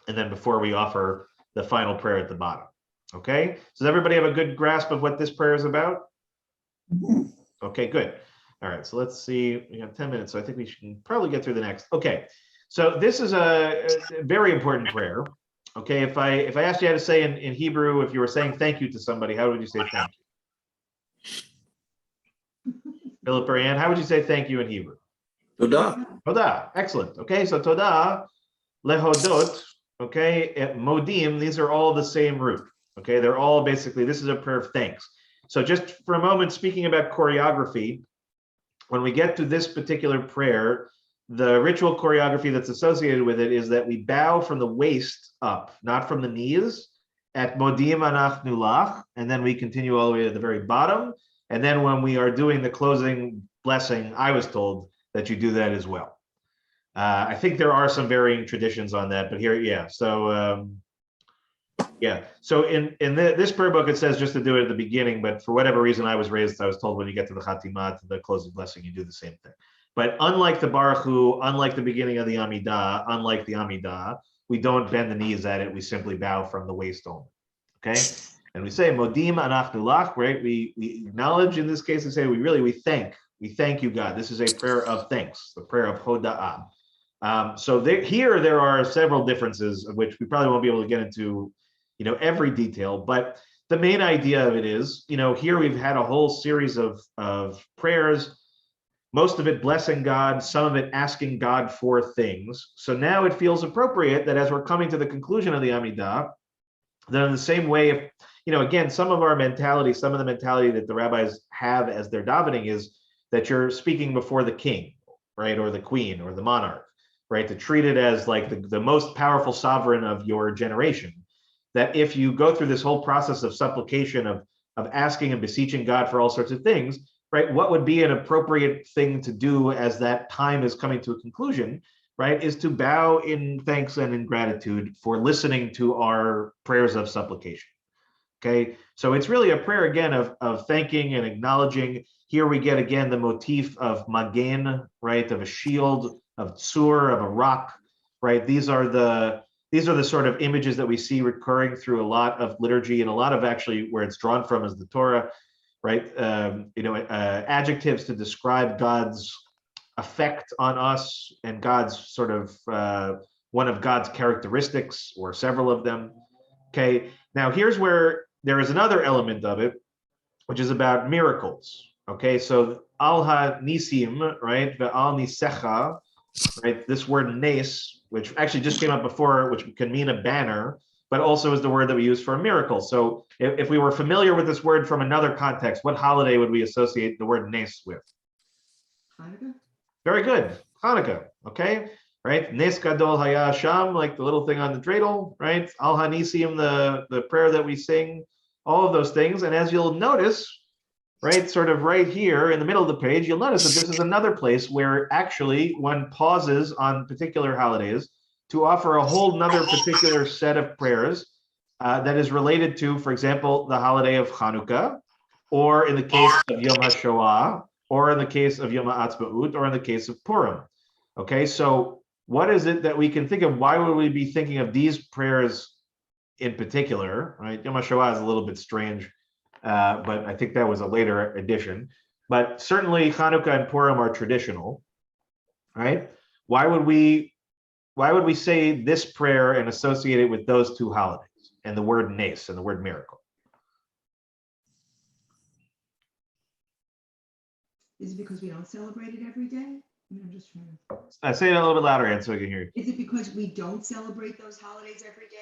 and then before we offer the final prayer at the bottom. Okay, does everybody have a good grasp of what this prayer is about? Mhm. Okay, good. All right, so let's see. We have 10 minutes, so I think we should probably get through the next. Okay, so this is a very important prayer. Okay, if I asked you how to say in Hebrew, if you were saying thank you to somebody, how would you say thank you? Philip or Ann, how would you say thank you in Hebrew? Toda. Toda. Excellent. Okay, so toda, lehodot, okay, modim, these are all the same root. Okay, they're all basically, this is a prayer of thanks. So just for a moment, speaking about choreography, when we get to this particular prayer, the ritual choreography that's associated with it is that we bow from the waist up, not from the knees, at modim anachnu lach, and then we continue all the way to the very bottom. And then when we are doing the closing blessing, I was told that you do that as well. I think there are some varying traditions on that, but here, yeah. So yeah. So in this prayer book, it says just to do it at the beginning, but for whatever reason, I was told when you get to the Chatimah, to the closing blessing, you do the same thing. But unlike the Baruch Hu, unlike the beginning of the Amidah, we don't bend the knees at it. We simply bow from the waist only. Okay. And we say modim anachnu lach, right? We acknowledge, in this case, we say we thank you, God. This is a prayer of thanks, the prayer of hoda'ah. So there are several differences of which we probably won't be able to get into, every detail, but the main idea of it is, here we've had a whole series of prayers, most of it blessing God, some of it asking God for things. So now it feels appropriate that as we're coming to the conclusion of the Amidah, then in the same way, if, again, some of the mentality that the rabbis have as their davening is that you're speaking before the king, right, or the queen or the monarch, right, to treat it as like the most powerful sovereign of your generation. That if you go through this whole process of supplication, of asking and beseeching God for all sorts of things, right, what would be an appropriate thing to do as that time is coming to a conclusion, right, is to bow in thanks and in gratitude for listening to our prayers of supplication. Okay, so it's really a prayer again of thanking and acknowledging. Here we get again the motif of magen, right, of a shield, of tzur, of a rock, right. These are the sort of images that we see recurring through a lot of liturgy and a lot of actually where it's drawn from is the Torah, right? Adjectives to describe God's effect on us and God's sort of one of God's characteristics or several of them. Okay, now here's where there is another element of it, which is about miracles. Okay, so al ha-nisim, right? Ve'al nisecha, right? This word nes, which actually just came up before, which can mean a banner, but also is the word that we use for a miracle. So if we were familiar with this word from another context, what holiday would we associate the word nes with? Hanukkah? Very good. Hanukkah, okay? Right? Nes gadol haya sham, like the little thing on the dreidel, right? Al hanisim, the prayer that we sing, all of those things. And as you'll notice, right, sort of right here in the middle of the page, you'll notice that this is another place where actually one pauses on particular holidays to offer a whole nother particular set of prayers that is related to, for example, the holiday of Hanukkah, or in the case of Yom HaShoah, or in the case of Yom HaAtzmaut, or in the case of Purim. Okay, so what is it that we can think of? Why would we be thinking of these prayers in particular, right? Yom HaShoah is a little bit strange, but I think that was a later addition. But certainly Hanukkah and Purim are traditional, right? Why would we say this prayer and associate it with those two holidays and the word nes and the word miracle? Is it because we don't celebrate it every day? I mean, I'm just trying to. Say it a little bit louder, Ann, so I can hear you. Is it because we don't celebrate those holidays every day?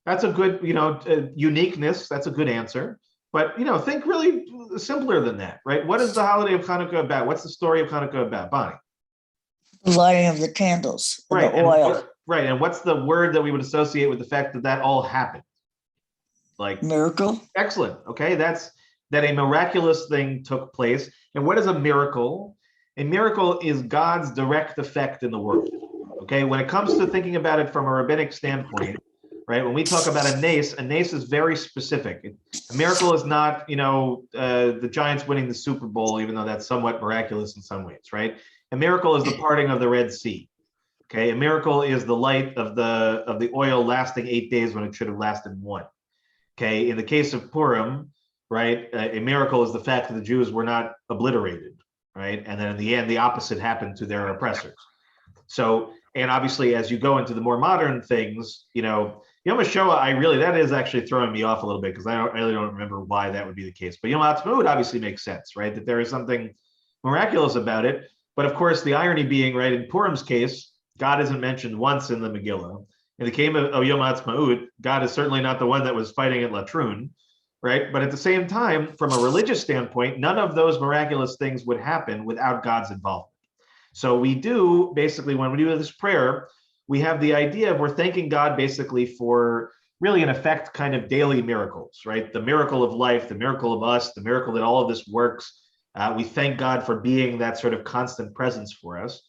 That's a good, uniqueness. That's a good answer. But, think really simpler than that, right? What is the holiday of Hanukkah about? What's the story of Hanukkah about, Bonnie? The lighting of the candles, and Right. the oil. And what's the word that we would associate with the fact that that all happened? Like Miracle. Excellent. Okay, that a miraculous thing took place. And what is a miracle? A miracle is God's direct effect in the world. Okay, when it comes to thinking about it from a rabbinic standpoint, right? When we talk about a nes is very specific. A miracle is not, the Giants winning the Super Bowl, even though that's somewhat miraculous in some ways, right? A miracle is the parting of the Red Sea, Okay, a miracle is the light of the oil lasting 8 days when it should have lasted 1. Okay, in the case of Purim, right, a miracle is the fact that the Jews were not obliterated, right? And then in the end, the opposite happened to their oppressors. So, and obviously, as you go into the more modern things, Yom HaShoah, that is actually throwing me off a little bit because I really don't remember why that would be the case. But Yom HaAtzmaut obviously makes sense, right? That there is something miraculous about it. But of course, the irony being, right, in Purim's case, God isn't mentioned once in the Megillah. In the case of Yom HaAtzmaut, God is certainly not the one that was fighting at Latrun, right? But at the same time, from a religious standpoint, none of those miraculous things would happen without God's involvement. So we do, basically, when we do this prayer, we have the idea of we're thanking God basically for really, in effect, kind of daily miracles, right? The miracle of life, the miracle of us, the miracle that all of this works. We thank God for being that sort of constant presence for us.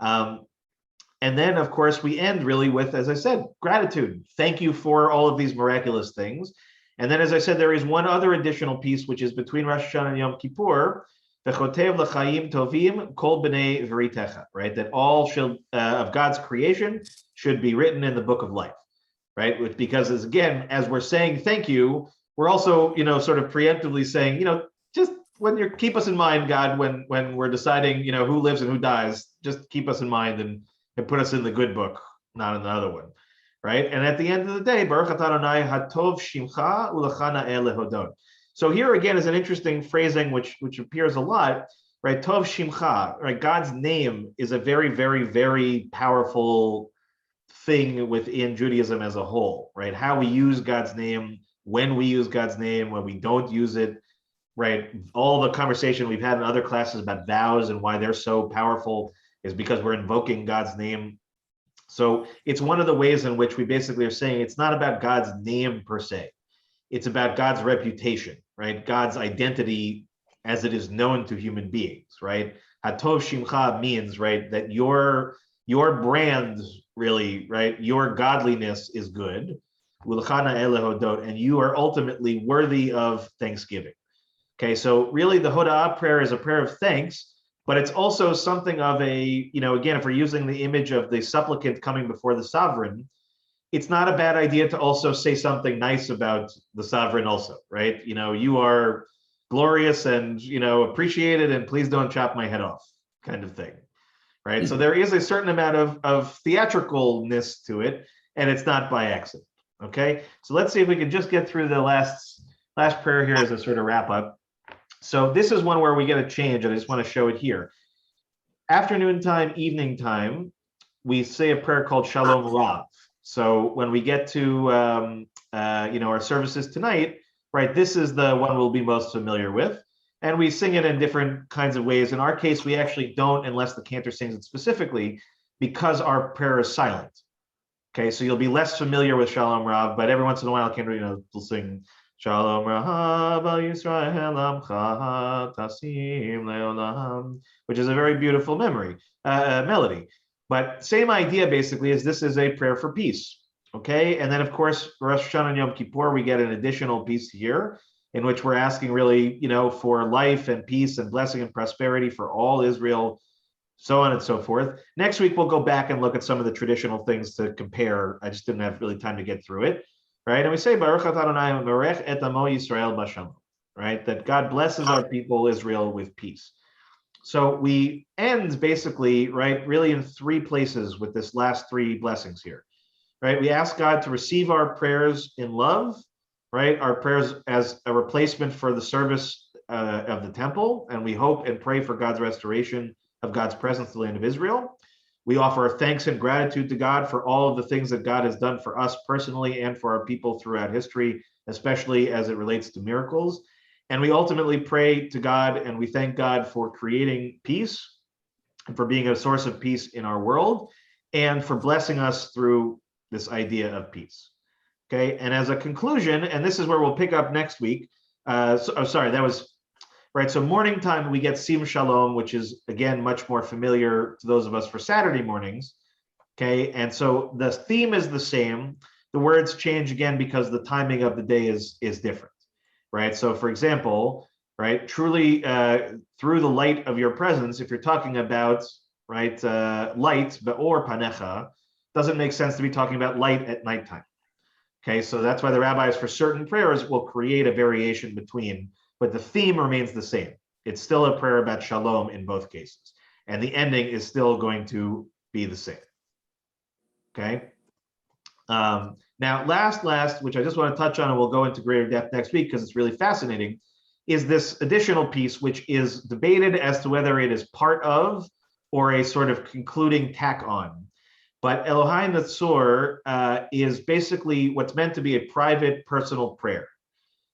And then, of course, we end really with, as I said, gratitude. Thank you for all of these miraculous things. And then, as I said, there is one other additional piece, which is between Rosh Hashanah and Yom Kippur, V'chotev l'chaim tovim kol b'nei v'ritecha, right? That all of God's creation should be written in the book of life, right? Because as we're saying thank you, we're also, sort of preemptively saying, just when you keep us in mind, God, when we're deciding, who lives and who dies, just keep us in mind and put us in the good book, not in the other one, right? And at the end of the day, Baruch atah Adonai hatov shimcha ulecha na'eh lehodot. So here again is an interesting phrasing which appears a lot, right? Tov shimcha, right? God's name is a very, very, very powerful thing within Judaism as a whole, right? How we use God's name, when we use God's name, when we don't use it, right? All the conversation we've had in other classes about vows and why they're so powerful is because we're invoking God's name. So it's one of the ways in which we basically are saying it's not about God's name per se. It's about God's reputation, right? God's identity as it is known to human beings, right? Hatov Shimcha means, right, that your brand really, right, your godliness is good, and you are ultimately worthy of thanksgiving. Okay, so really the Hoda'ah prayer is a prayer of thanks, but it's also something of a, again, if we're using the image of the supplicant coming before the sovereign, it's not a bad idea to also say something nice about the sovereign also, right? You are glorious and, appreciated, and please don't chop my head off kind of thing, right? So there is a certain amount of theatricalness to it, and it's not by accident, okay? So let's see if we can just get through the last prayer here as a sort of wrap up. So this is one where we get a change, and I just want to show it here. Afternoon time, evening time, we say a prayer called Shalom Rav. So when we get to our services tonight, right, this is the one we'll be most familiar with, and we sing it in different kinds of ways. In our case, we actually don't, unless the cantor sings it specifically, because our prayer is silent. Okay, so you'll be less familiar with Shalom Rav, but every once in a while, cantor, will sing Shalom Rav al Yisrael Amcha Tasim Leolam, which is a very beautiful melody. But same idea basically is this is a prayer for peace, okay? And then of course, Rosh Hashanah and Yom Kippur, we get an additional piece here in which we're asking really, for life and peace and blessing and prosperity for all Israel, so on and so forth. Next week, we'll go back and look at some of the traditional things to compare. I just didn't have really time to get through it, right? And we say, Baruch atah Adonai merech et amo Yisrael b'shalom, right? That God blesses our people, Israel, with peace. So we end basically, right, really in 3 places with this last 3 blessings here, right? We ask God to receive our prayers in love, right? Our prayers as a replacement for the service of the temple, and we hope and pray for God's restoration of God's presence in the land of Israel. We offer thanks and gratitude to God for all of the things that God has done for us personally and for our people throughout history, especially as it relates to miracles. And we ultimately pray to God and we thank God for creating peace and for being a source of peace in our world and for blessing us through this idea of peace. Okay, and as a conclusion, and this is where we'll pick up next week. That was right. So morning time, we get Sim Shalom, which is again much more familiar to those of us for Saturday mornings. Okay, and so the theme is the same. The words change again because the timing of the day is different. Right. So, for example, right, truly through the light of your presence, if you're talking about right? Light, or panecha, doesn't make sense to be talking about light at nighttime. Okay, so that's why the rabbis for certain prayers will create a variation between, but the theme remains the same. It's still a prayer about shalom in both cases. And the ending is still going to be the same. Okay. Now, last, which I just want to touch on, and we'll go into greater depth next week because it's really fascinating, is this additional piece, which is debated as to whether it is part of or a sort of concluding tack on. But Elohai Natsur is basically what's meant to be a private, personal prayer.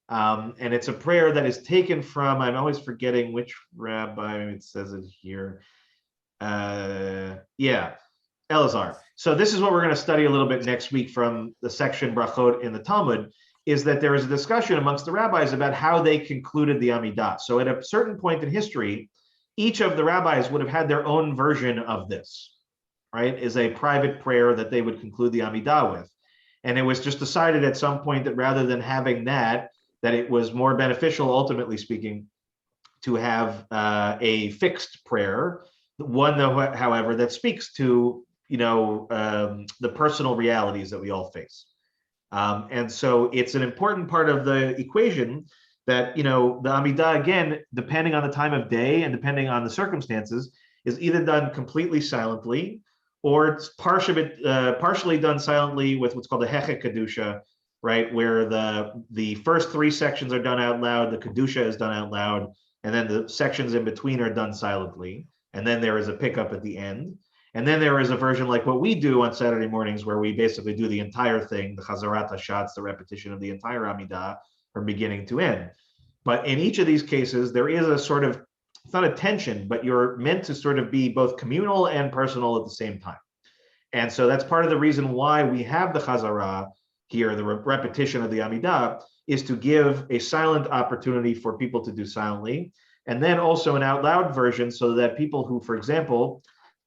And it's a prayer that is taken from, I'm always forgetting which rabbi, it says it here. Yeah, Elazar. So this is what we're going to study a little bit next week from the section Brachot in the Talmud, is that there is a discussion amongst the rabbis about how they concluded the Amidah. So at a certain point in history, each of the rabbis would have had their own version of this, right? Is a private prayer that they would conclude the Amidah with. And it was just decided at some point that rather than having that it was more beneficial, ultimately speaking, to have a fixed prayer, one, however, that speaks to, the personal realities that we all face. And so it's an important part of the equation that, the Amidah, again, depending on the time of day and depending on the circumstances, is either done completely silently, or it's partially done silently with what's called the Hechek Kedusha, right, where the first three sections are done out loud, the Kedusha is done out loud, and then the sections in between are done silently, and then there is a pickup at the end. And then there is a version like what we do on Saturday mornings, where we basically do the entire thing, the Chazarat HaShatz, the repetition of the entire Amidah from beginning to end. But in each of these cases, there is a sort of, it's not a tension, but you're meant to sort of be both communal and personal at the same time. And so that's part of the reason why we have the Chazarah here, the repetition of the Amidah, is to give a silent opportunity for people to do silently, and then also an out loud version so that people who, for example,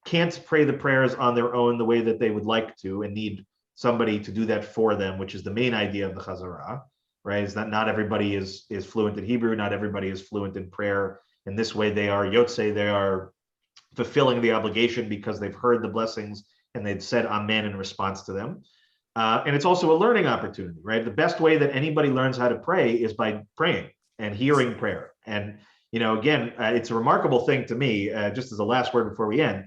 can't pray the prayers on their own the way that they would like to and need somebody to do that for them, which is the main idea of the Chazarah, right? Is that not everybody is fluent in Hebrew, not everybody is fluent in prayer. In this way, they are Yotzei, they are fulfilling the obligation because they've heard the blessings and they've said Amen in response to them. And it's also a learning opportunity, right? The best way that anybody learns how to pray is by praying and hearing prayer. And, again, it's a remarkable thing to me, just as a last word before we end.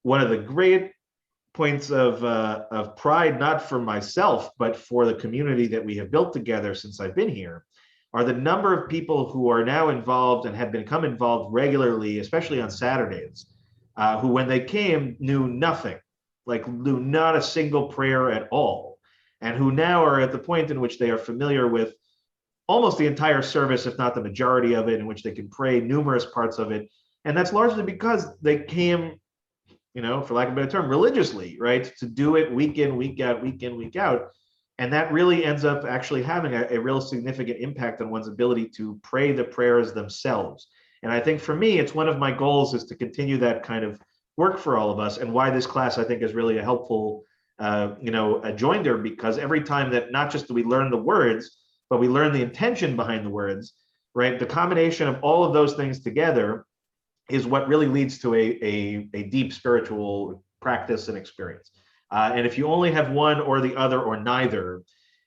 One of the great points of pride, not for myself, but for the community that we have built together since I've been here, are the number of people who are now involved and have become involved regularly, especially on Saturdays, who when they came knew nothing, knew not a single prayer at all, and who now are at the point in which they are familiar with almost the entire service, if not the majority of it, in which they can pray numerous parts of it. And that's largely because they came, for lack of a better term, religiously, right? To do it week in, week out, week in, week out. And that really ends up actually having a real significant impact on one's ability to pray the prayers themselves. And I think for me, it's one of my goals is to continue that kind of work for all of us, and why this class I think is really a helpful, a joinder, because every time that not just do we learn the words, but we learn the intention behind the words, right? The combination of all of those things together is what really leads to a deep spiritual practice and experience. And if you only have one or the other or neither,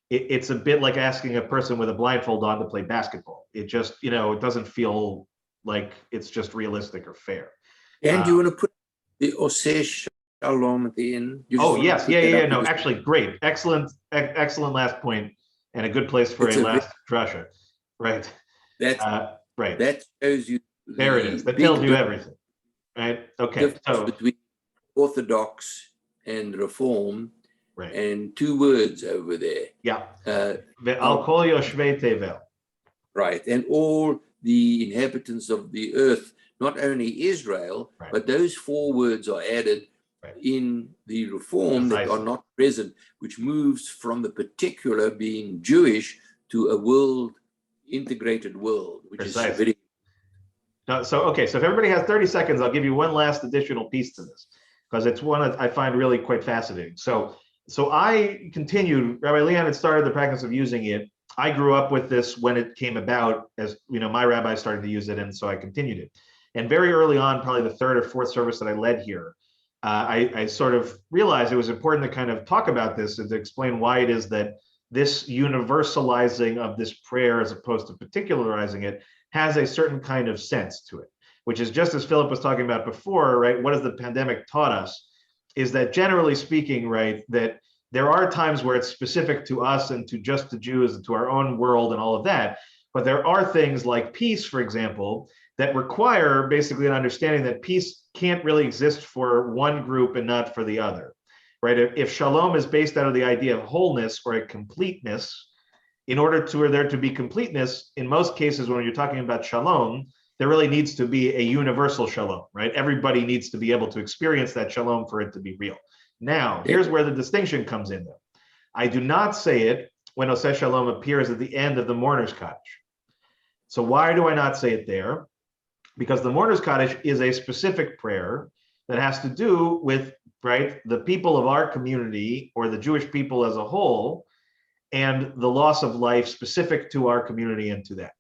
it's a bit like asking a person with a blindfold on to play basketball. It just, it doesn't feel like it's just realistic or fair. And you want to put the Oseh Shalom at the end? Oh, yes. Yeah. No, actually, great. Excellent last point, and a good place for a last drasha. Right. Right. That shows you. There it is. That tells you everything. Right. Okay. So between Orthodox and Reform, right, and two words over there. Yeah. I'll call you Shvei Tevel. Right. And all the inhabitants of the earth, not only Israel, right, but those four words are added right in the Reform that are not present, which moves from the particular being Jewish to a world, integrated world, which is very. So if everybody has 30 seconds, I'll give you one last additional piece to this, because it's one that I find really quite fascinating. So I continued, Rabbi Leon had started the practice of using it. I grew up with this when it came about, as my rabbi started to use it, and so I continued it. And very early on, probably the third or fourth service that I led here, I sort of realized it was important to kind of talk about this and to explain why it is that this universalizing of this prayer, as opposed to particularizing it, has a certain kind of sense to it, which is just as Philip was talking about before, right? What has the pandemic taught us is that, generally speaking, right, that there are times where it's specific to us and to just the Jews and to our own world and all of that. But there are things like peace, for example, that require basically an understanding that peace can't really exist for one group and not for the other, right? If shalom is based out of the idea of wholeness or a completeness, in order for there to be completeness, in most cases, when you're talking about shalom, there really needs to be a universal shalom, right? Everybody needs to be able to experience that shalom for it to be real. Now, here's where the distinction comes in, though. I do not say it when Oseh Shalom appears at the end of the mourner's cottage. So why do I not say it there? Because the mourner's cottage is a specific prayer that has to do with, right, the people of our community or the Jewish people as a whole, and the loss of life specific to our community and to that.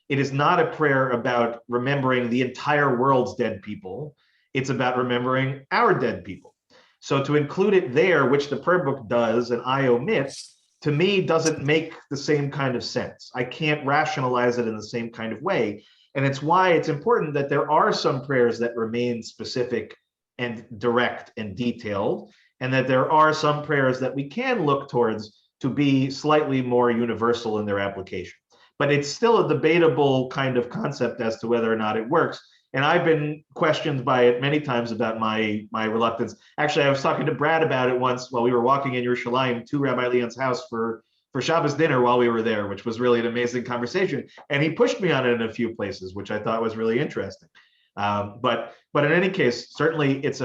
It is not a prayer about remembering the entire world's dead people. It's about remembering our dead people. So to include it there, which the prayer book does and I omit, to me doesn't make the same kind of sense. I can't rationalize it in the same kind of way. And it's why it's important that there are some prayers that remain specific and direct and detailed, and that there are some prayers that we can look towards to be slightly more universal in their application. But it's still a debatable kind of concept as to whether or not it works. And I've been questioned by it many times about my reluctance. Actually, I was talking to Brad about it once while we were walking in Yerushalayim to Rabbi Leon's house for Shabbos dinner while we were there, which was really an amazing conversation. And he pushed me on it in a few places, which I thought was really interesting. But in any case, certainly it's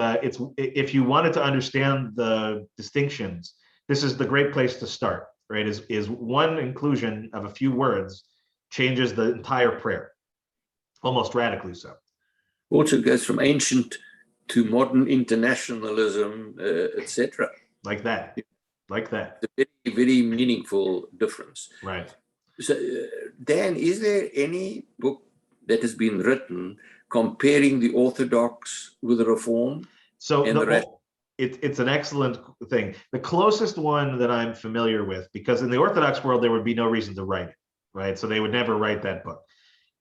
if you wanted to understand the distinctions, this is the great place to start, right? Is one inclusion of a few words changes the entire prayer, almost radically so. Also goes from ancient to modern internationalism, etc. Like that. It's a very, very meaningful difference. Right. So, Dan, is there any book that has been written comparing the Orthodox with the Reform? So and the rest? It's an excellent thing. The closest one that I'm familiar with, because in the Orthodox world, there would be no reason to write it, right? So they would never write that book.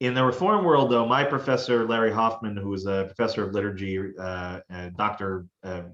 In the Reform world, though, my professor, Larry Hoffman, who was a professor of liturgy, Dr.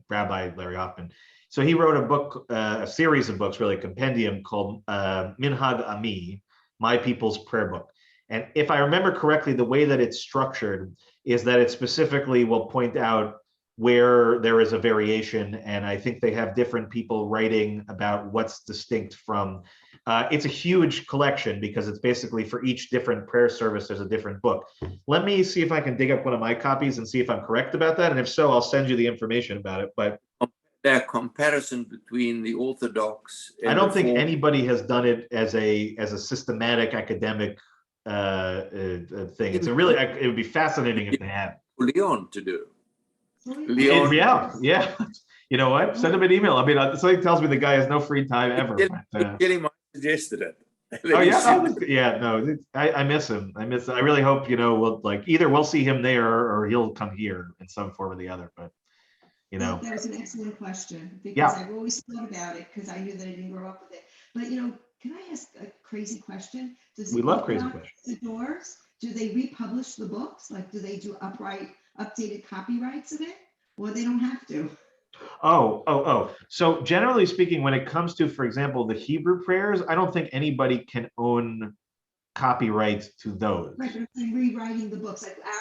Rabbi Larry Hoffman, so he wrote a book, a series of books, really a compendium called Minhag Ami, My People's Prayer Book. And if I remember correctly, the way that it's structured is that it specifically will point out where there is a variation. And I think they have different people writing about what's distinct from. It's a huge collection because it's basically for each different prayer service, there's a different book. Let me see if I can dig up one of my copies and see if I'm correct about that. And if so, I'll send you the information about it. But the comparison between the Orthodox and I don't Reform. think anybody has done it as a systematic academic thing. It's a really, it would be fascinating if they had. Leon to do. Leon. Yeah. You know what? Send him an email. I mean, something tells me the guy has no free time ever. Get him, I suggested it. Oh yeah, no, I miss him. I really hope, we'll either we'll see him there or he'll come here in some form or the other. But That was an excellent question because I've always thought about it because I knew that I didn't grow up with it. But can I ask a crazy question? We love crazy questions. The doors, do they republish the books? Like, do they do updated copyrights of it, or they don't have to? Oh. So generally speaking, when it comes to, for example, the Hebrew prayers, I don't think anybody can own copyright to those. Right, but if they're rewriting the books, like our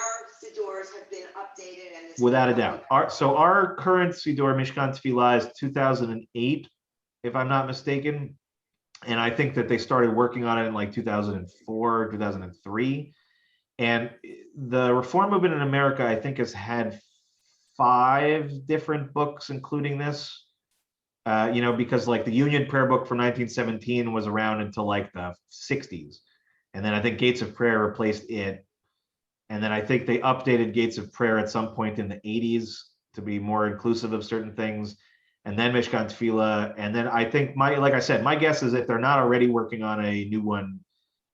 Siddurs have been updated and without a doubt. Our current Siddur Mishkan Tefillah is 2008, if I'm not mistaken. And I think that they started working on it in like 2004, 2003. And the Reform movement in America, I think, has had 5 different books, including this, because like the Union Prayer Book from 1917 was around until like the 60s. And then I think Gates of Prayer replaced it. And then I think they updated Gates of Prayer at some point in the 80s to be more inclusive of certain things. And then Mishkan Tefillah. And then I think like I said, my guess is if they're not already working on a new one,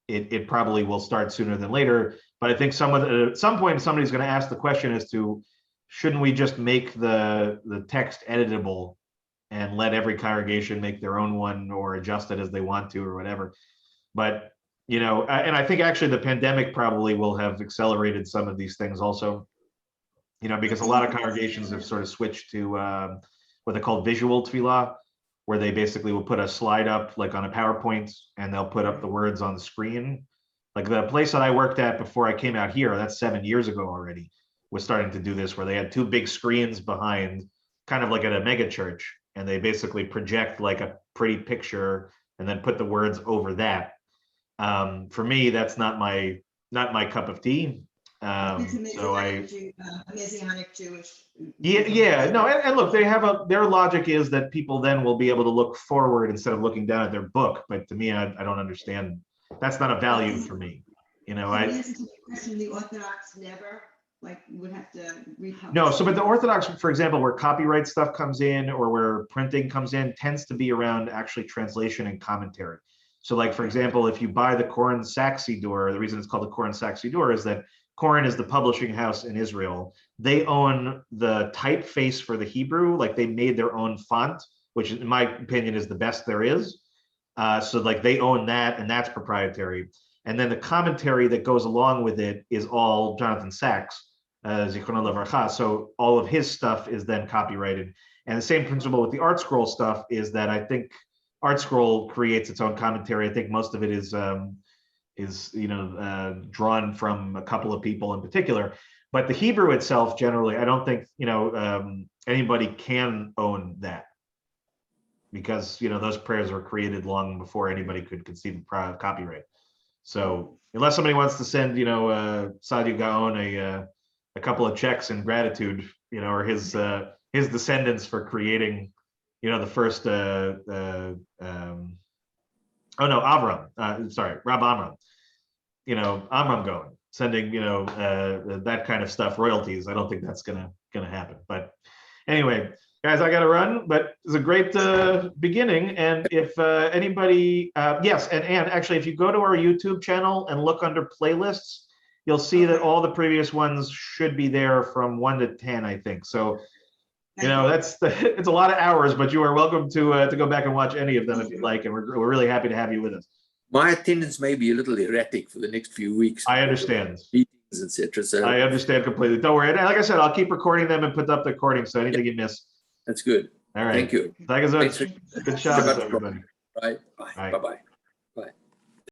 it probably will start sooner than later. But I think at some point somebody's going to ask the question as to, shouldn't we just make the text editable and let every congregation make their own one or adjust it as they want to or whatever? But, and I think actually the pandemic probably will have accelerated some of these things also, because a lot of congregations have sort of switched to what they call visual tefillah, where they basically will put a slide up like on a PowerPoint and they'll put up the words on the screen. Like the place that I worked at before I came out here, that's 7 years ago already, was starting to do this, where they had 2 big screens behind, kind of like at a mega church, and they basically project like a pretty picture and then put the words over that. For me, that's not my cup of tea. So Messianic Jewish. No, and look, they have their logic is that people then will be able to look forward instead of looking down at their book. But to me, I don't understand. That's not a value for me. The Orthodox never would have to republish. No, so but the Orthodox, for example, where copyright stuff comes in or where printing comes in, tends to be around actually translation and commentary. So like, for example, if you buy the Koren Sachs Siddur, the reason it's called the Koren Sachs Siddur is that Koren is the publishing house in Israel. They own the typeface for the Hebrew, like they made their own font, which in my opinion is the best there is. So like they own that and that's proprietary. And then the commentary that goes along with it is all Jonathan Sachs, Zichrono Levarcha. So all of his stuff is then copyrighted. And the same principle with the Art Scroll stuff is that I think Art Scroll creates its own commentary. I think most of it is drawn from a couple of people in particular. But the Hebrew itself, generally, I don't think anybody can own that, because those prayers were created long before anybody could conceive of copyright. So unless somebody wants to send Siddur Gaon a couple of checks in gratitude, or his descendants for creating the first Avram, sorry, Rab Amram, Amram Gaon sending that kind of stuff, royalties. I don't think that's gonna happen. But anyway, guys, I gotta run, but it's a great beginning. And if anybody, yes, and actually, if you go to our YouTube channel and look under playlists, you'll see that all the previous ones should be there from 1 to 10, I think. So, it's a lot of hours, but you are welcome to go back and watch any of them if you'd like, and we're really happy to have you with us. My attendance may be a little erratic for the next few weeks. I understand. Meetings, etc. So I understand completely. Don't worry. And like I said, I'll keep recording them and put up the recording, so anything you miss. That's good. All right. Thank you. Good job, everybody. Bye. Bye. Bye.